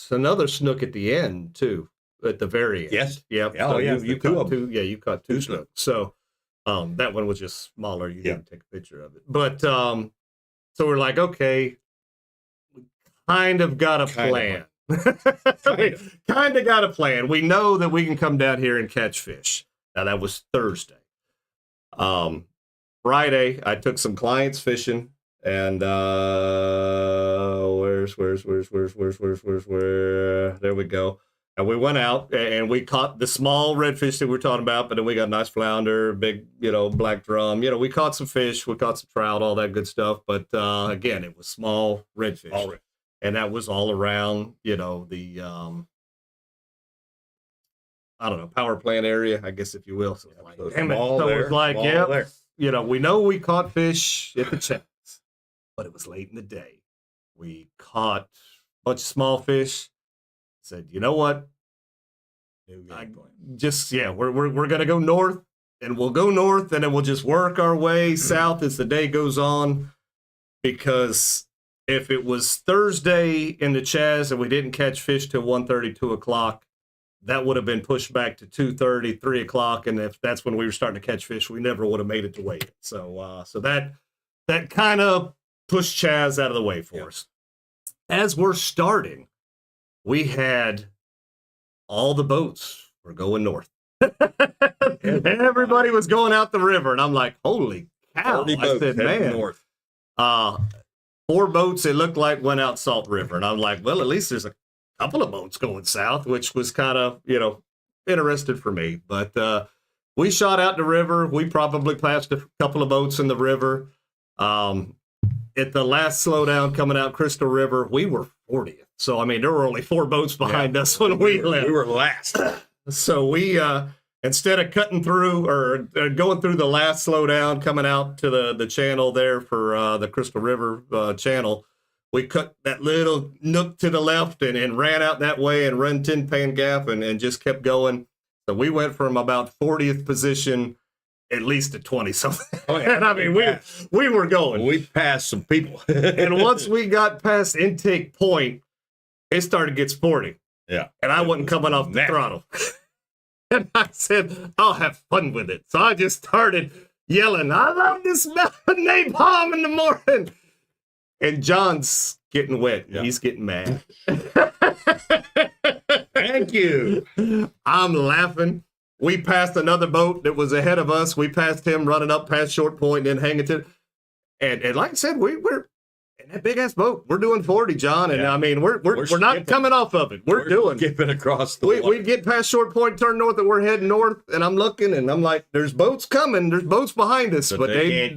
another snook at the end too. At the very end. Yes. Yep. Yeah. So you caught two. Yeah, you caught two snooks. So that one was just smaller. You didn't take a picture of it. But so we're like, okay, we kind of got a plan. Kind of got a plan. We know that we can come down here and catch fish. Now that was Thursday. Friday, I took some clients fishing, and where's There we go. And we went out and we caught the small redfish that we were talking about, but then we got a nice flounder, big, black drum. We caught some fish, we caught some trout, all that good stuff. But again, it was small redfish. And that was all around, the, I don't know, power plant area, I guess, if you will. So, like, damn it. So it was like, we know we caught fish at the chance, but it was late in the day. We caught a bunch of small fish. Said, you know what? We're gonna go north, and we'll go north, and then we'll just work our way south as the day goes on. Because if it was Thursday in the Chaz and we didn't catch fish till 1:30, 2 o'clock, that would have been pushed back to 2:30, 3 o'clock, and if that's when we were starting to catch fish, we never would have made it to weigh it. So that kind of pushed Chaz out of the way for us. As we're starting, we had all the boats were going north. Everybody was going out the river, and I'm like, holy cow. I said, man, north. 4 boats, it looked like, went out Salt River. And I'm like, well, at least there's a couple of boats going south, which was kind of, interested for me. But we shot out the river. We probably passed a couple of boats in the river. At the last slowdown coming out Crystal River, we were 40th. So, I mean, there were only 4 boats behind us when we left. We were last. So we, instead of cutting through or going through the last slowdown coming out to the channel there for the Crystal River channel, we cut that little nook to the left and ran out that way and run Tin Pan Gap and just kept going. So we went from about 40th position at least to 20 something. Oh, yeah. And I mean, we were going. We passed some people. And once we got past intake point, it started to get sporty. Yeah. And I wasn't coming off the throttle. And I said, I'll have fun with it. So I just started yelling, I love this napalm in the morning. And John's getting wet. Yeah. He's getting mad. Thank you. I'm laughing. We passed another boat that was ahead of us. We passed him running up past Short Point and then Hangington. And like I said, we're in that big ass boat. We're doing 40, John. And I mean, we're not coming off of it. We're doing skipping across the we get past Short Point, turn north, and we're heading north. And I'm looking and I'm like, there's boats coming. There's boats behind us. But they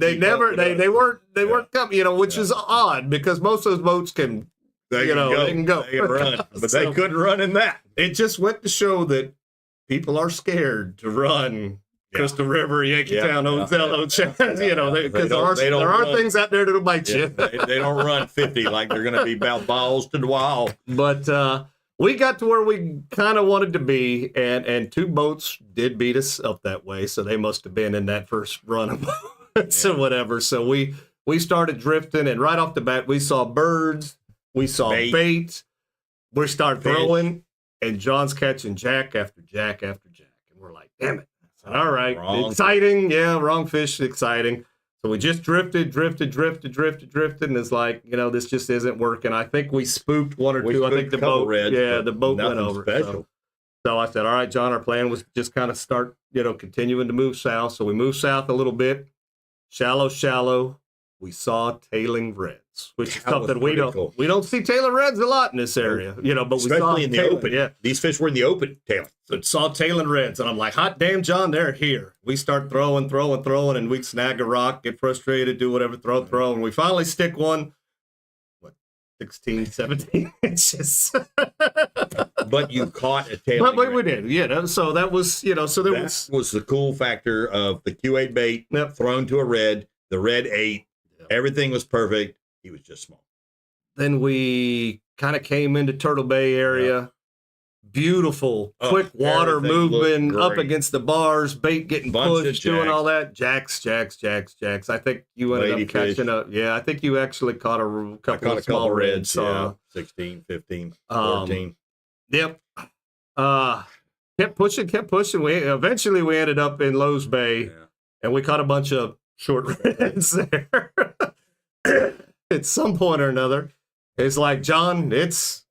weren't coming, which is odd because most of those boats can they can go. They can run. But they couldn't run in that. It just went to show that people are scared to run Crystal River, Yankeetown, Othello, because there are things out there that'll bite you. They don't run 50 like they're going to be about balls to the wall. But we got to where we kind of wanted to be, and 2 boats did beat us up that way, so they must have been in that first run of boats or whatever. So we started drifting, and right off the bat, we saw birds, we saw bait, we started throwing. And John's catching jack after jack after jack. And we're like, damn it. Said, all right. Exciting. Yeah, wrong fish. Exciting. So we just drifted. And it's like, this just isn't working. I think we spooked 1 or 2. I think the boat. The boat went over. So I said, all right, John, our plan was just kind of start, continuing to move south. So we moved south a little bit. Shallow. We saw tailing reds, which is something we don't see tailing reds a lot in this area, but especially we saw in the open. Yeah, these fish were in the open tailing. So saw tailing reds, and I'm like, hot damn, John, they're here. We start throwing, and we snag a rock, get frustrated, do whatever, throw, and we finally stick one. 16, 17 inches. But you caught a tailing red. We did, So that was, so there was the cool factor of the Q8 bait thrown to a red. The red ate. Everything was perfect. He was just small. Then we kind of came into Turtle Bay area. Yeah. Beautiful, quick water movement up against the bars, bait getting pushed, doing all that. Jacks. I think you ended up catching I think you actually caught a couple of small reds. 16, 15, 14. Yep. Kept pushing. We ended up in Lowe's Bay, and we caught a bunch of short reds there. At some point or another, it's like, John, it's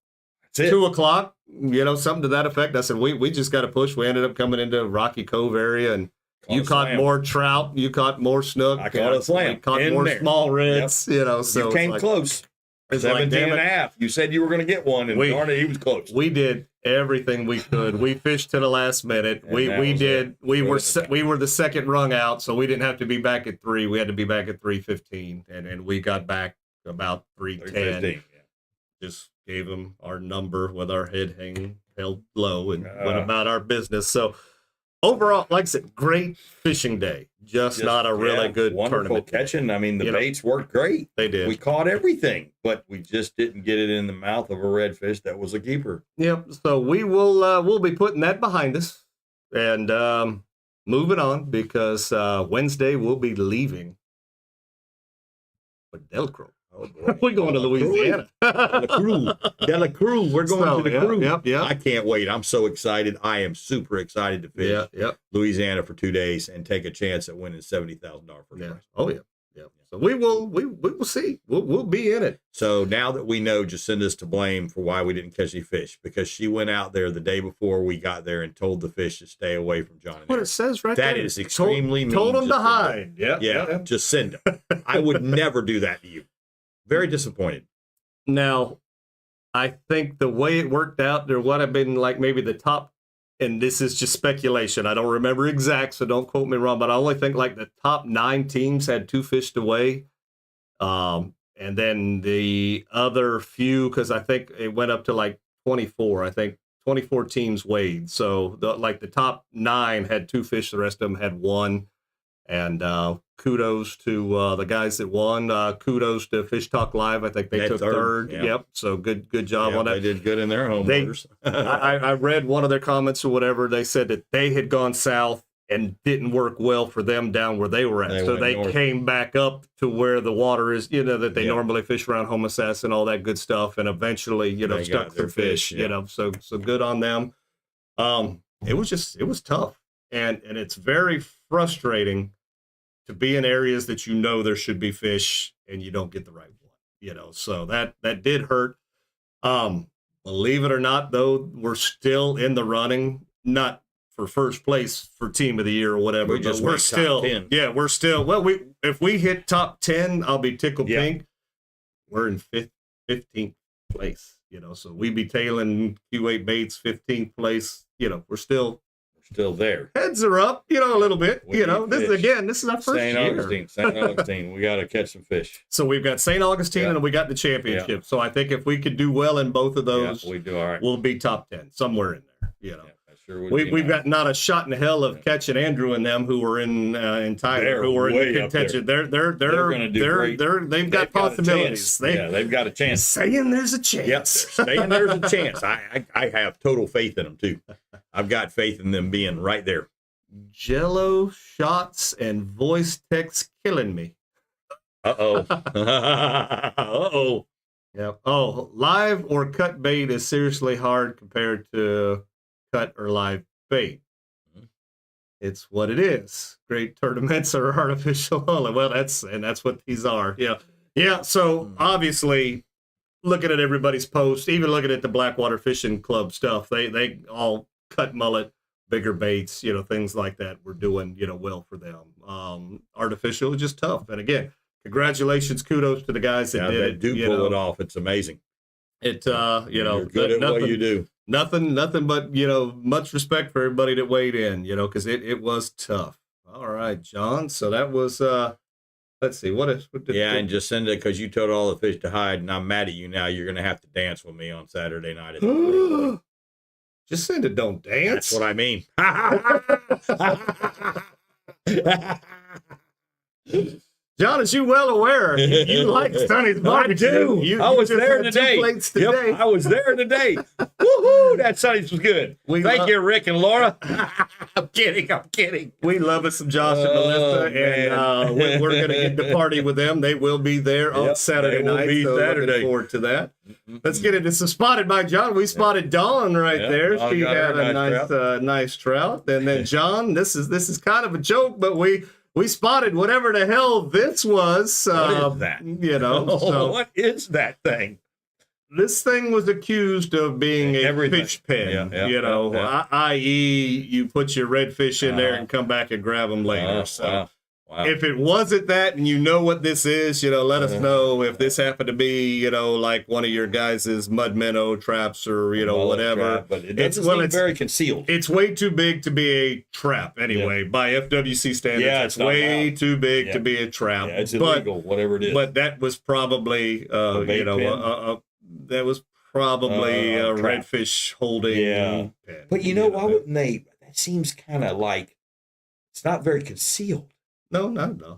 2 o'clock, something to that effect. I said, we just got to push. We ended up coming into Rocky Cove area, and you caught more trout, you caught more snook. I caught a slam. Caught more small reds, so you came close. It's like, 17 damn and a it. half. You said you were going to get one, and darn it, he was close. We did everything we could. We fished to the last minute. And We were the second rung out, so we didn't have to be back at 3. We had to be back at 3:15, and we got back about 3:10. Just gave them our number with our head held low, and went about our business. So overall, like I said, great fishing day. Just not a really good wonderful tournament. catching. I mean, the baits worked great. They did. We caught everything, but we just didn't get it in the mouth of a redfish that was a keeper. Yep. So we will we'll be putting that behind us and moving on, because Wednesday we'll be leaving for Delcro. Oh, boy. We're going to Louisiana. Dela Cruz. We're going to the Cruz. Yep. I can't wait. I'm so excited. I am super excited to fish Louisiana for 2 days and take a chance at winning $70,000 for the prize. Oh, yeah. So we will see. We'll be in it. So now that we know Jacinda's to blame for why we didn't catch any fish, because she went out there the day before we got there and told the fish to stay away from John. What it says right there. That is extremely mean. Told them to Jacinda. hide. Yeah. Jacinda. I would never do that to you. Very disappointed. Now, I think the way it worked out, there would have been like maybe the top, and this is just speculation. I don't remember exact, so don't quote me wrong, but I only think like the top 9 teams had 2 fished away. And then the other few, because I think it went up to like 24. I think 24 teams weighed. So the top 9 had 2 fish. The rest of them had 1. And kudos to the guys that won. Kudos to Fish Talk Live. I think they took third. Yeah. Yep. So good job on that. They did good in their home waters. I read one of their comments or whatever. They said that they had gone south and didn't work well for them down where they were at. So they north. Came back up to where the water is, that they normally fish around Homosassa and all that good stuff. And eventually, stuck some fish, so good on them. It was tough. And it's very frustrating to be in areas that there should be fish and you don't get the right one, so that did hurt. Believe it or not, though, we're still in the running, not for first place for team of the year or whatever. We're still, we're still, if we hit top 10, I'll be tickled pink. We're in 15th place, so we be tailing Q8 baits 15th place, we're still there. Heads are up, a little bit. This is our first year. St. Augustine. We got to catch some fish. So we've got St. Augustine and we got the championship. Yeah. So I think if we could do well in both of those, we do all right. We'll be top 10 somewhere in there. Sure we've got not a shot in hell of catching Andrew and them who were in Tyler, who were in the contention. They're going to do great. They've got possibilities. They've got a chance. Saying there's a chance. Yep, saying there's a chance. I have total faith in them too. I've got faith in them being right there. Jello shots and voice text killing me. Uh-oh. Yeah. Oh, live or cut bait is seriously hard compared to cut or live bait. It's what it is. Great tournaments are artificial only. Well, that's what these are. Yeah. So obviously, looking at everybody's posts, even looking at the Blackwater Fishing Club stuff, they all cut mullet, bigger baits, things like that. We're doing, well for them. Artificial is just tough. And again, congratulations, kudos to the guys that did it. Pull it off. It's amazing. You're good at what you do. Nothing but, much respect for everybody that weighed in, because it was tough. All right, John. So that was, let's see, and Jacinda, because you told all the fish to hide, and I'm mad at you now. You're going to have to dance with me on Saturday night at the Jacinda don't dance. That's what I mean. John, as you well aware, you like Sonny's barbecue. I do. I was there today. Yep, I was there today. Woohoo! That Sonny's was good. Thank you, Rick and Laura. I'm kidding. We love us some Josh and Melissa, and we're going to get to party with them. They will be there on Saturday night. Looking forward to that. Let's get into some spotted by John. We spotted Dawn there. She had a nice trout. And then John, this is kind of a joke, but we spotted whatever the hell this was. What is that? What is that thing? This thing was accused of being a fish pen, i.e. you put your redfish in there and come back and grab them later. Wow. If it wasn't that and you know what this is, let us know if this happened to be, like one of your guys' mud minnow traps or, whatever. Trap, but it doesn't seem very concealed. It's way too big to be a trap anyway. By FWC standards, it's way too big to be a trap. Yeah, it's illegal, whatever it is. But that was probably, that was probably a redfish holding. Yeah. Pen, but why wouldn't they? That seems kind of like it's not very concealed. No.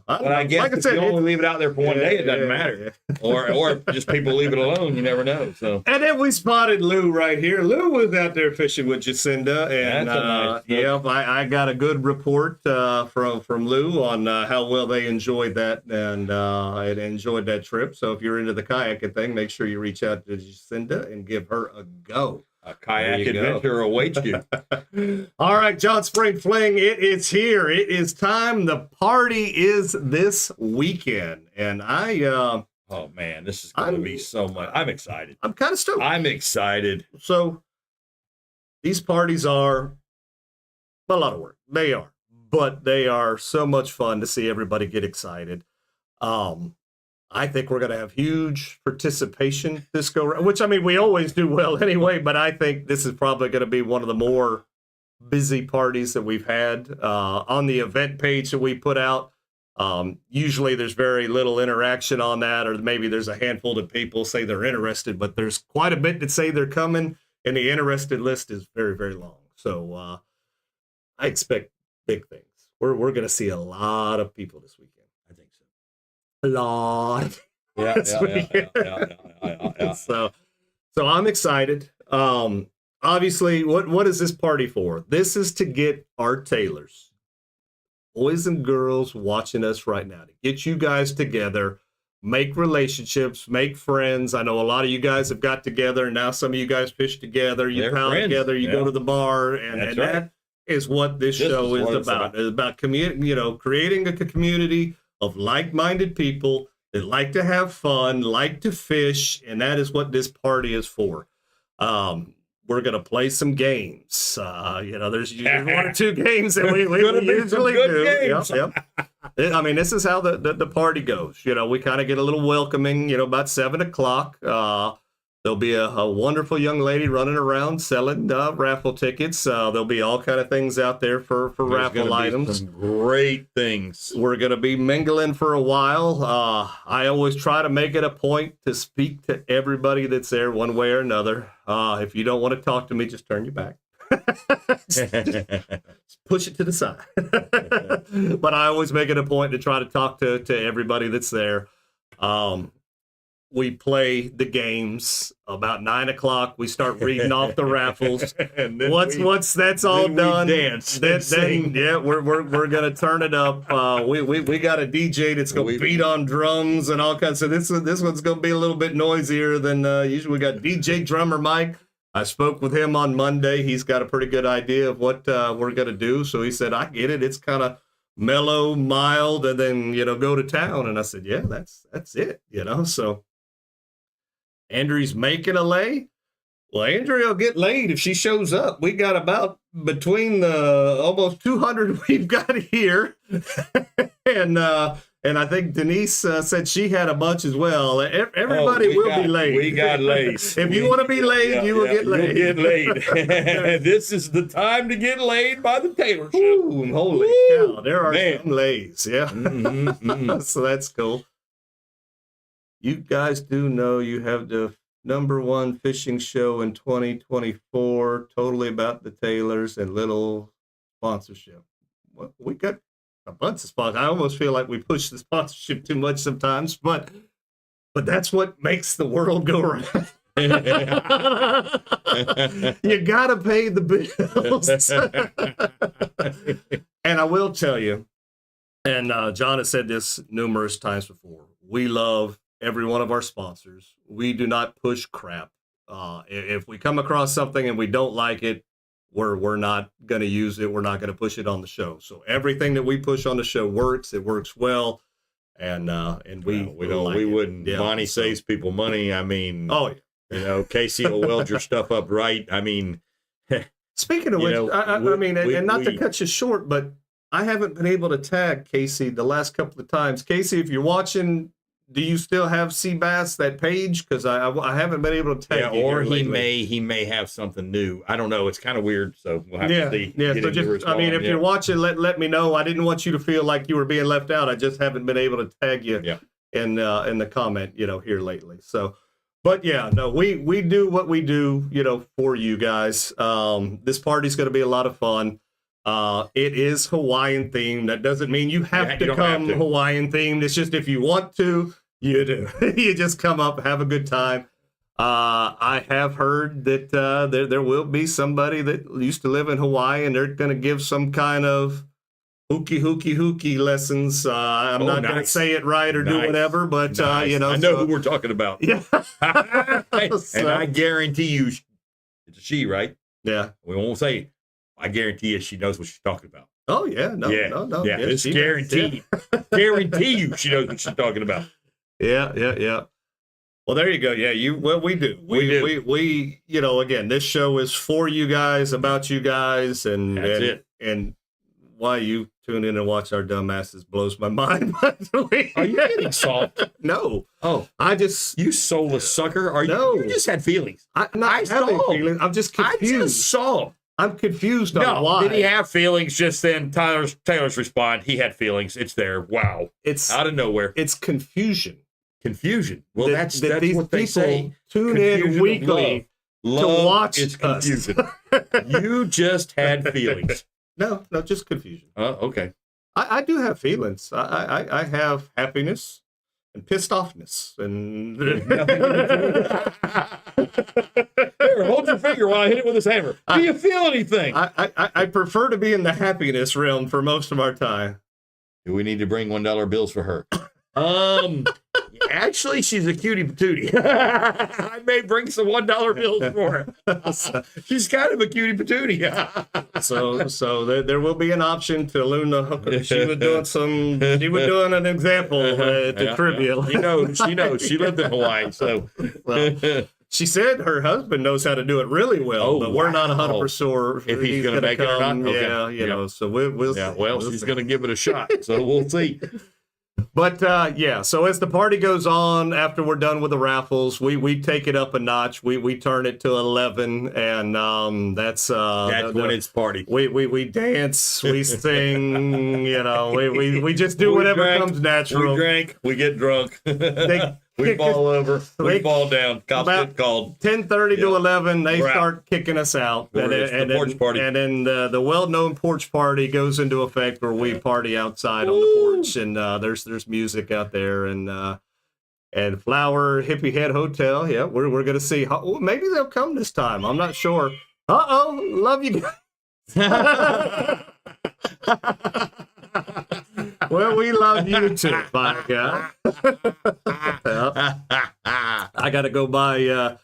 But I guess like if you only leave it out there for one day, it doesn't matter. Or if just people leave it alone, you never know. So. And then we spotted Lou right here. Lou was out there fishing with Jacinda, and nice I got a good report from Lou on how well they enjoyed that and enjoyed that trip. So if you're into the kayaking thing, make sure you reach out to Jacinda and give her a go. A kayak adventure awaits you. All right, John SpringFling, it is here. It is time. The party is this weekend. And oh man, this is going to be so much. I'm excited. I'm kind of stoked. I'm excited. So these parties are a lot of work. They are. But they are so much fun to see everybody get excited. I think we're going to have huge participation this go round, which, we always do well anyway, but I think this is probably going to be one of the more busy parties that we've had on the event page that we put out. Usually there's very little interaction on that, or maybe there's a handful of people say they're interested, but there's quite a bit that say they're coming, and the interested list is very, very long. So I expect big things. We're going to see a lot of people this weekend. I think so. A lot. Yeah. So I'm excited. Obviously, what is this party for? This is to get our tailors, boys and girls watching us right now, to get you guys together, make relationships, make friends. I know a lot of you guys have got together, and now some of you guys fish together. You pound together, you go to the bar, and that is what this show is about. It's about creating a community of like-minded people that like to have fun, like to fish, and that is what this party is for. We're going to play some games. There's usually one or two games that we usually do. Yep. This is how the party goes. We kind of get a little welcoming, about 7 o'clock. There'll be a wonderful young lady running around selling raffle tickets. There'll be all kind of things out there for raffle items. Some great things. We're going to be mingling for a while. I always try to make it a point to speak to everybody that's there one way or another. If you don't want to talk to me, just turn your back. just push it to the side. But I always make it a point to try to talk to everybody that's there. We play the games about 9 o'clock. We start reading off the raffles. And then once that's all done, dance. Then we're gonna turn it up. We got a DJ that's gonna beat on drums and all kinds. So this one's gonna be a little bit noisier than usually. We got DJ drummer Mike. I spoke with him on Monday. He's got a pretty good idea of what we're gonna do. So he said, "I get it. It's kind of mellow, mild, and then go to town." And I said, "Yeah, that's it." So. Andrew's making a lay. Well, Andrea will get laid if she shows up. We got about between the almost 200 we've got here, and I think Denise said she had a bunch as well. Everybody will be laid. We got lays. If you want to be laid, you will get laid. You'll get laid. This is the time to get laid by the Taylor Show. Ooh, holy cow! There are some lays. Yeah, so that's cool. You guys do know you have the #1 fishing show in 2024, totally about the Taylors and little sponsorship. Well, we got a bunch of sponsors. I almost feel like we push the sponsorship too much sometimes, but that's what makes the world go round. You gotta pay the bills. And I will tell you, and John has said this numerous times before, we love every one of our sponsors. We do not push crap. If we come across something and we don't like it, we're not going to use it. We're not going to push it on the show. So everything that we push on the show works. It works well, and we wouldn't. Yeah, Bonnie saves people money. Oh yeah. Casey will weld your stuff up right. Speaking of which, I mean, not to cut you short, but I haven't been able to tag Casey the last couple of times. Casey, if you're watching, do you still have Sea Bass, that page? Because I haven't been able to tag you. Or here lately. he may have something new. I don't know. It's kind of weird, so we'll have to see. Yeah. So just, I mean, if you're watching, let me know. I didn't want you to feel like you were being left out. I just haven't been able to tag you in the comment, here lately. So, but yeah, no, we do what we do, for you guys. This party's going to be a lot of fun. It is Hawaiian themed. That doesn't mean you have to come Hawaiian themed. It's just if you want to, you do. You just come up, have a good time. I have heard that there will be somebody that used to live in Hawaii, and they're going to give some kind of hooky lessons. I'm not going to say it right or do whatever, but I know who we're talking about. Yeah. And I guarantee you, it's a she, right? Yeah. We won't say it. I guarantee you she knows what she's talking about. Oh, yeah. No. Yeah, Yeah, it's guaranteed. Guarantee you she knows what she's talking about. Yeah. Well, there you go. Yeah, we do. We again, this show is for you guys, about you guys, and that's it. And why you tune in and watch our dumbasses blows my mind. Are you getting soft? No. Oh, you soulless sucker. Are you? No. You just had feelings. I'm not having feelings. I'm just confused. I just saw him. I'm confused on why. Did he have feelings just then? Taylor's respond. He had feelings. It's there. Wow. It's out of nowhere. It's confusion. Well, that's these what they say. Tune in weekly to watch it's confusion. You just had feelings. No, just confusion. Okay. I do have feelings. I have happiness and pissed offness and Here, hold your finger while I hit it with this hammer. Do you feel anything? I prefer to be in the happiness realm for most of our time. Do we need to bring $1 bills for her? Actually, she's a cutie patootie. I may bring some $1 bills for her. She's kind of a cutie patootie. so there will be an option to Luna Hooker. She was doing an example to trivia. She knows. She lived in Hawaii, so. Well, she said her husband knows how to do it really well, but we're not 100% sure if he's going to make it or not. Okay. Yeah, so we'll see. Well, she's going to give it a shot, so we'll see. But so as the party goes on, after we're done with the raffles, we take it up a notch. We turn it to 11, and that's when it's party. We dance, we sing, we just do whatever comes natural. We drink, we get drunk. We fall over, we fall down. Cops get called. 10:30 to 11, they start kicking us out. The porch party. And then the well-known porch party goes into effect, where we party outside on the porch, and there's music out there, and Flower Hippie Head Hotel. Yeah, we're gonna see. Maybe they'll come this time. I'm not sure. Love you guys. Well, we love you too, by God. I got to go by,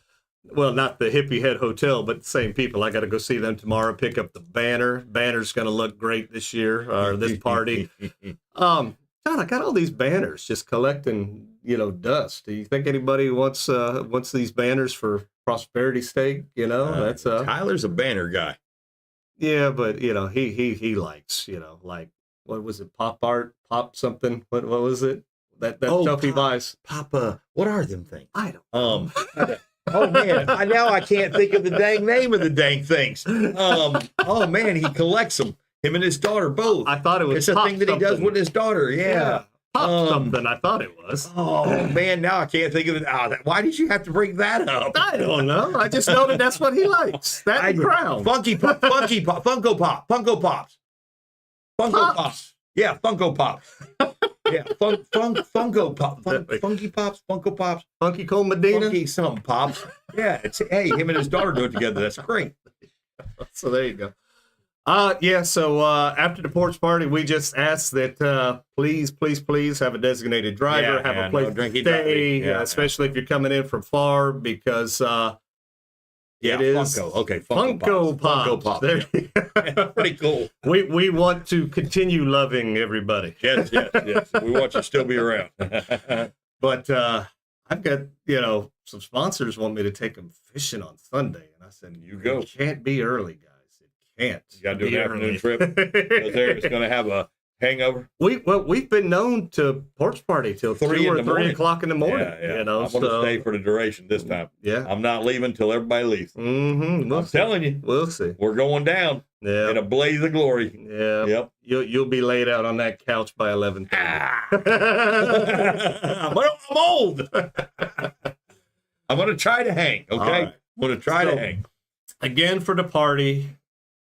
not the Hippie Head Hotel, but the same people. I got to go see them tomorrow, pick up the banner. Banner's going to look great this year, or this party. John, I got all these banners just collecting, dust. Do you think anybody wants these banners for prosperity's sake? That's Tyler's a banner guy. Yeah, but he likes, like, what was it? Pop art, pop something. What was it? That stuff he buys. Papa, what are them things? I don't. Oh man, now I can't think of the dang name of the dang things. Oh man, he collects them. Him and his daughter both. I thought it was. It's a thing that he does with his daughter. Yeah. Pop something. I thought it was. Oh man, now I can't think of it. Why did you have to bring that up? I don't know. I just know that's what he likes. That crown. Funko Pops. Funko Pops. Yeah, Funko Pops. Yeah, Funko Pop. Funky Pops, Funko Pops. Funky Cole Medina. Funky something Pops. Yeah, him and his daughter do it together. That's great. So there you go. So after the porch party, we just ask that please have a designated driver, have a place to stay, especially if you're coming in from far, because it is Funko. Okay, Funko Pops. Pretty cool. We want to continue loving everybody. Yes. We want you to still be around. But I've got, some sponsors want me to take them fishing on Sunday, and I said, you go. It can't be early, guys. It can't. You got to do an be afternoon early. trip. Because it's going to have a hangover. We've been known to porch party till 3 2 or in the 3 morning. o'clock in the morning. Yeah. You know, I'm going to stay for the duration this time. Yeah. I'm not leaving till everybody leaves. Mm-hmm. I'm telling you, We'll see. we're going down Yeah. in a blaze of glory. Yeah. Yep. You'll be laid out on that couch by 11:30. I'm old. I'm going to try to hang, okay? All right. I'm going to try to hang. Again, for the party,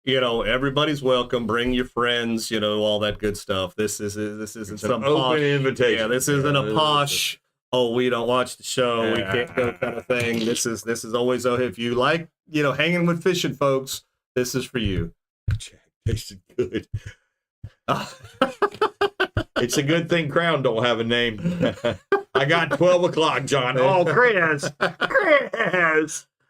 you know, everybody's welcome. Bring your friends, you know, all that good stuff. This isn't It's some an open posh invitation. Yeah, this isn't a posh. Oh, we don't watch the show. We can't go kind of thing. This is always if you like, you know, hanging with fishing folks. This is for you. Jack tasted good. It's a good thing Crown don't have a name. I got 12 o'clock, John. Oh, Chris.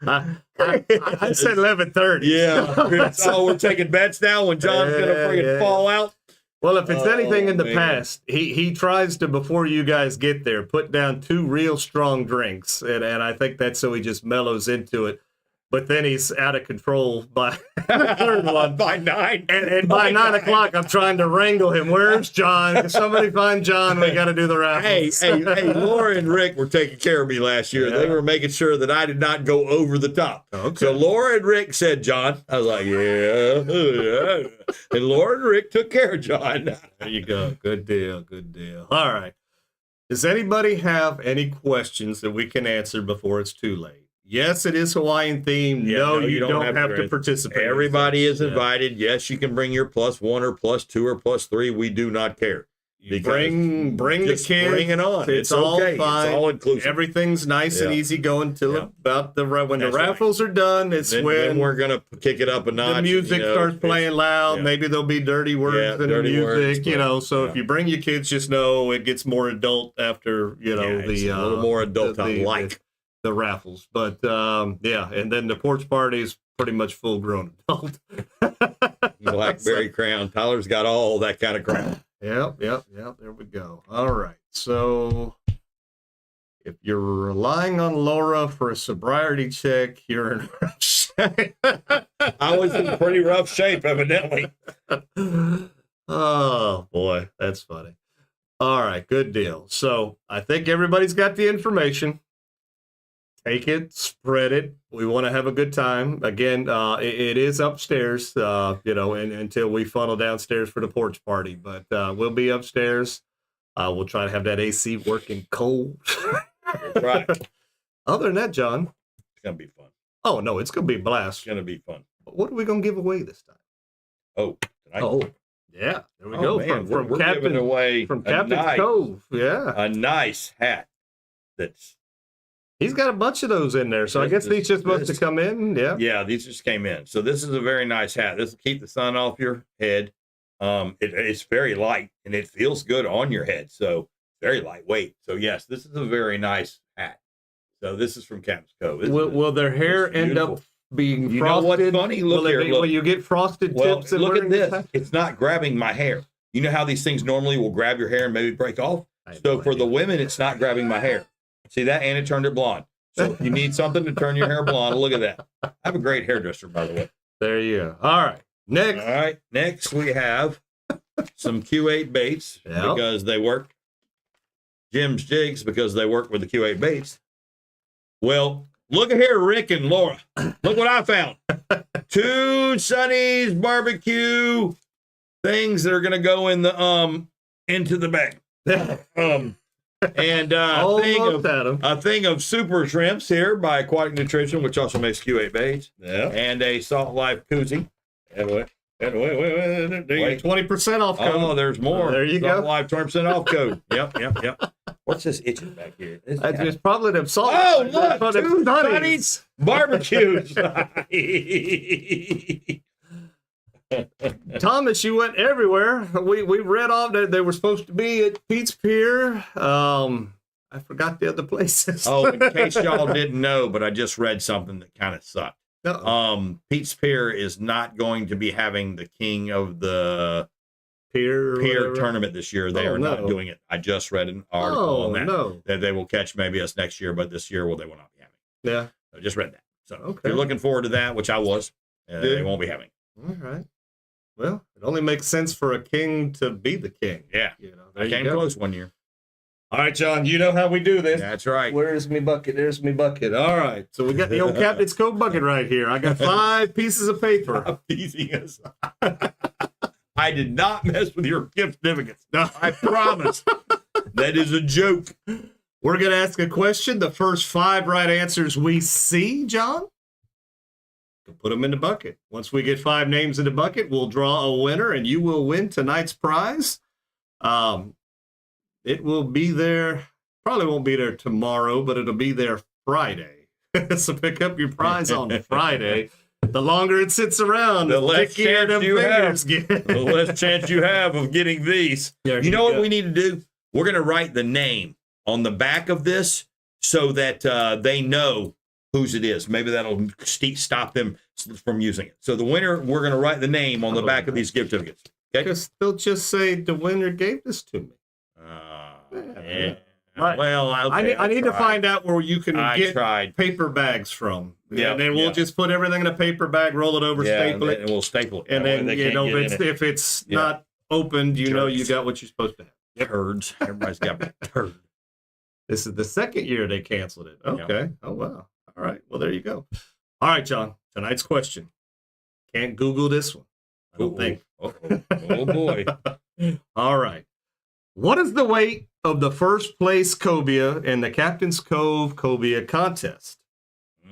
I said 11:30. Yeah. So we're taking bets now when John's going to friggin' fall out. Well, if it's anything in the man. past, he tries to, before you guys get there, put down 2 real strong drinks. And I think that's so he just mellows into it. But then he's out of control by the third one. By 9. And by 9 o'clock, I'm trying to wrangle him. Where's John? Can somebody find John? We got to do the raffles. Hey, Laura and Rick were taking care of me last year. Yeah. They were making sure that I did not go over the top. Okay. So Laura and Rick said, John. I was like, yeah. And Laura and Rick took care of John. There you go. Good deal. Good deal. All right. Does anybody have any questions that we can answer before it's too late? Yes, it is Hawaiian themed. Yeah, no, you don't have to participate. participate. Everybody is Yeah. invited. Yes, you can bring your +1 or +2 or +3. We do not care. You Because bring the just kids. bring it on. It's, It's all okay. It's fine. all inclusive. Everything's nice and Yeah. easy going till Yeah. about when That's the raffles are done. It's Then when we're gonna kick it up a notch. the music you know, starts playing loud. yeah. Maybe there'll be dirty words Yeah, in the dirty music, words, you know. So yeah. if you bring your kids, just know it gets more adult after, you know, Yeah, it's the a little more adult the like. the raffles. But yeah, and then the porch party is pretty much full grown adult. Blackberry crown. Tyler's got all that kind of crown. Yep. There we go. All right. So if you're relying on Laura for a sobriety check, you're in rough shape. I was in pretty rough shape, evidently. Oh boy, that's funny. All right, good deal. So I think everybody's got the information. Take it, spread it. We want to have a good time. Again, it is upstairs, you know, until we funnel downstairs for the porch party. But we'll be upstairs. We'll try to have that AC working cold. That's right. It's Other than that, John. gonna be fun. Oh no, it's gonna be a blast. It's gonna be fun. What are we gonna give away this time? Oh, tonight. Oh, yeah, there we Oh, go. man, From we're Captain giving away from a Captain nice- Cove. Yeah. a nice hat. That's He's got a bunch of those in there, so I This guess these is- just must this- have come in. Yeah. yeah. These just came in. So this is a very nice hat. This will keep the sun off your head. It's very light and it feels good on your head. So very lightweight. So yes, this is a very nice hat. So this is from Captain Cove. This is- Will their hair it's end up beautiful. being You know frosted? what's funny? Look will, here, look. will you get frosted Well, tips? And look at wearing this. hat? It's not grabbing my hair. You know how these things normally will grab your hair and maybe break off? I have So no for the idea. women, it's not grabbing my hair. See that? And it turned it blonde. So if you need something to turn your hair blonde, look at that. I have a great hairdresser, by the way. There you go. All right. Next. All right. Next, we have some Q8 baits Yep. because they work. Jim's Jigs because they work with the Q8 baits. Well, look at here, Rick and Laura. Look what I found. 2 Sonny's barbecue things that are going to go in the into the bag. And Almost at 'em. a thing of super shrimps here by Aquatic Nutrition, which also makes Q8 baits. Yeah. And a Salt Life koozie. And wait. 20% off code. Oh, there's more. There you Salt go. Life 20% off code. Yep. What's this itching back here? That's just probably them salt. Oh, look, But it's 2 Sonny's. Sonny's barbecues. Thomas, you went everywhere. We read off that they were supposed to be at Pete's Pier. I forgot the other places. Oh, in case y'all didn't know, but I just read something that kind of sucked. Uh-oh. Pete's Pier is not going to be having the King of the Pier or Pier whatever. tournament this year. They Oh, are not no. doing it. I just read an article Oh, on that. no. That they will catch maybe us next year, but this year, well, they will not be having. Yeah. I just read that. So Okay. if you're looking forward to that, which I was, they Good. won't be having. All right. Well, it only makes sense for a king to be the king. Yeah. There I you came go. close one year. All right, John, you know how we do this. That's right. Where's me bucket? There's me bucket. All right. So we got the old Captain's Cove bucket right here. I got 5 pieces of paper. I'm teasing us. I did not mess with your gift certificates. No. I promise. That is a joke. We're going to ask a question. The first 5 right answers we see, John, we'll put them in the bucket. Once we get 5 names in the bucket, we'll draw a winner, and you will win tonight's prize. It will be there. Probably won't be there tomorrow, but it'll be there Friday. So pick up your prize on Friday. The longer it sits around, The less stickier chance them you fingers have. get. The less chance you have of getting these. There You know what go. we need to do? We're going to write the name on the back of this so that they know whose it is. Maybe that'll stop them from using it. So the winner, we're going to write the name on the back of these gift certificates. Okay? They'll just say the winner gave this to me. Yeah. Right. Well, I need to find out where you can I get tried. paper bags from. Yeah, And then we'll yeah. just put everything in a paper bag, roll it over, staple it. And we'll staple it. And That way then, they you can't know, get in it. if it's Yeah. not opened, you know you Jerks. got what you're supposed to have. Turds. Everybody's got a turd. This is the second year they canceled it. Okay. Oh, wow. All right. Well, there you go. All right, John. Tonight's question. Can't Google this one, I don't think. Uh-oh. Oh, boy. All right. What is the weight of the first place cobia in the Captain's Cove cobia contest?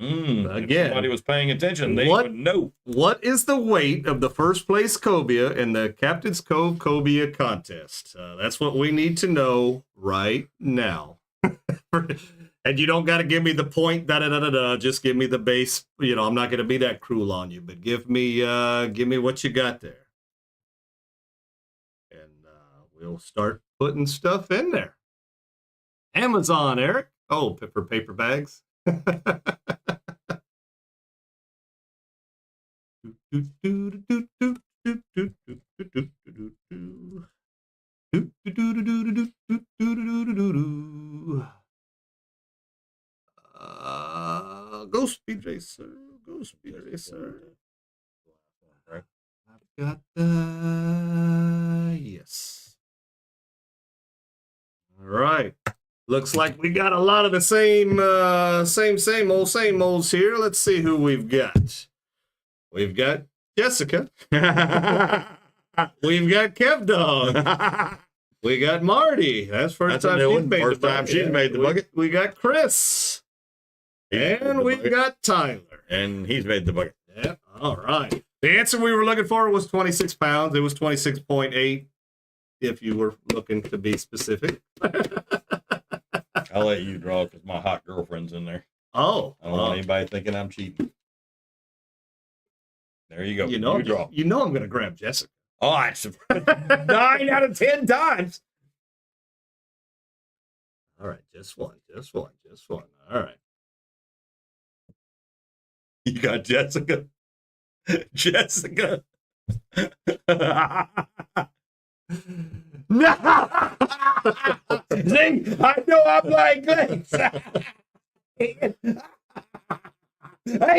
If Again, somebody was paying attention, they what- would know. What is the weight of the first place cobia in the Captain's Cove cobia contest? That's what we need to know right now. And you don't got to give me the point, just give me the base. You know, I'm not going to be that cruel on you, but give me what you got there. And we'll start putting stuff in there. Amazon, Eric. Oh, for paper bags. Go Speed Racer. Go Speed Racer. I've got the yes. All right. Looks like we got a lot of the same same olds here. Let's see who we've got. We've got Jessica. We've got Kev Dog. We got Marty. That's first That's a time new she's one. made First the time bucket. she's made the bucket. We got Chris. And we've got Tyler. And he's made the bucket. Yeah. All right. The answer we were looking for was 26 pounds. It was 26.8 if you were looking to be specific. I'll let you draw because my hot girlfriend's in there. Oh. I don't want anybody thinking I'm cheating. There you go. You know, you draw. you know I'm going to grab Jessica. Oh, it's 9 out of 10 times. All right. Just one. All right. You got Jessica. Jessica. No! See, I know I'm playing games. Hey,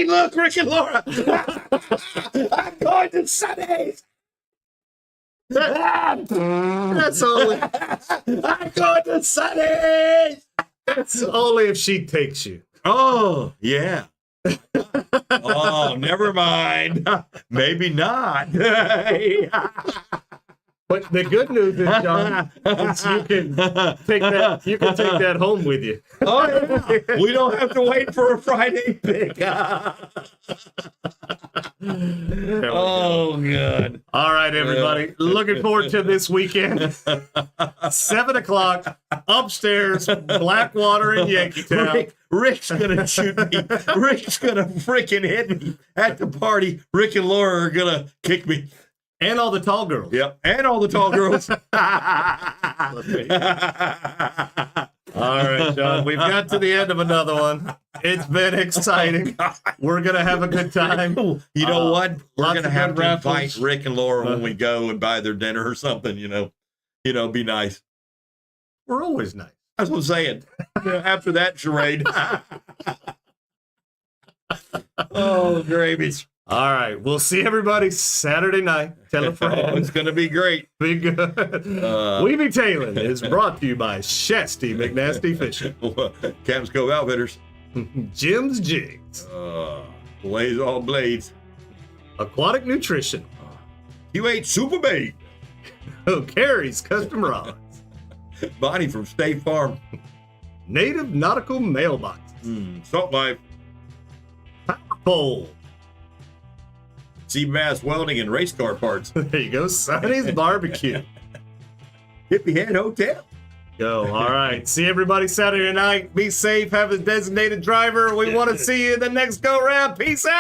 look, Rick and Laura. I'm going to Sonny's. That's only, I'm going to Sonny's. that's only if she takes you. Oh, yeah. Oh, never mind. Maybe not. But the good news is, John, is you can take that home with you. Oh, yeah. We don't have to wait for a Friday pick. Oh, good. All right, everybody. Looking forward to this weekend. 7 o'clock, upstairs, Blackwater in Yankeetown. Rick's gonna shoot me. Rick's gonna freaking hit me at the party. Rick and Laura are gonna kick me. And all the tall girls. Yep, and all the tall girls. All right, John. We've got to the end of another one. It's been exciting. We're going to have a good time. You know what? We're lots gonna of have good to raffles. invite Rick and Laura when we go and buy their dinner or something. You know, be nice. We're always nice. That's what I'm saying. After that charade. Oh, gravies. All right. We'll see everybody Saturday night. Tell a friend. Oh, it's going to be great. Be good. We Be Tailing is brought to you by Shasty McNasty Fishing. Captain's Cove Outfitters. Jim's Jigs. Filletzall Blades. Aquatic Nutrition. You ate Super Bait. Karrie's Custom Rods. Bonnie from State Farm. Native Nautical Mailboxes. Salt Life. Pole. Sea Bass Welding and Race Car Parts. There you go. Sonny's Barbecue. Hippie Head Hotel. Go. All right. See everybody Saturday night. Be safe. Have a designated driver. We want to see you in the next go round. Peace out.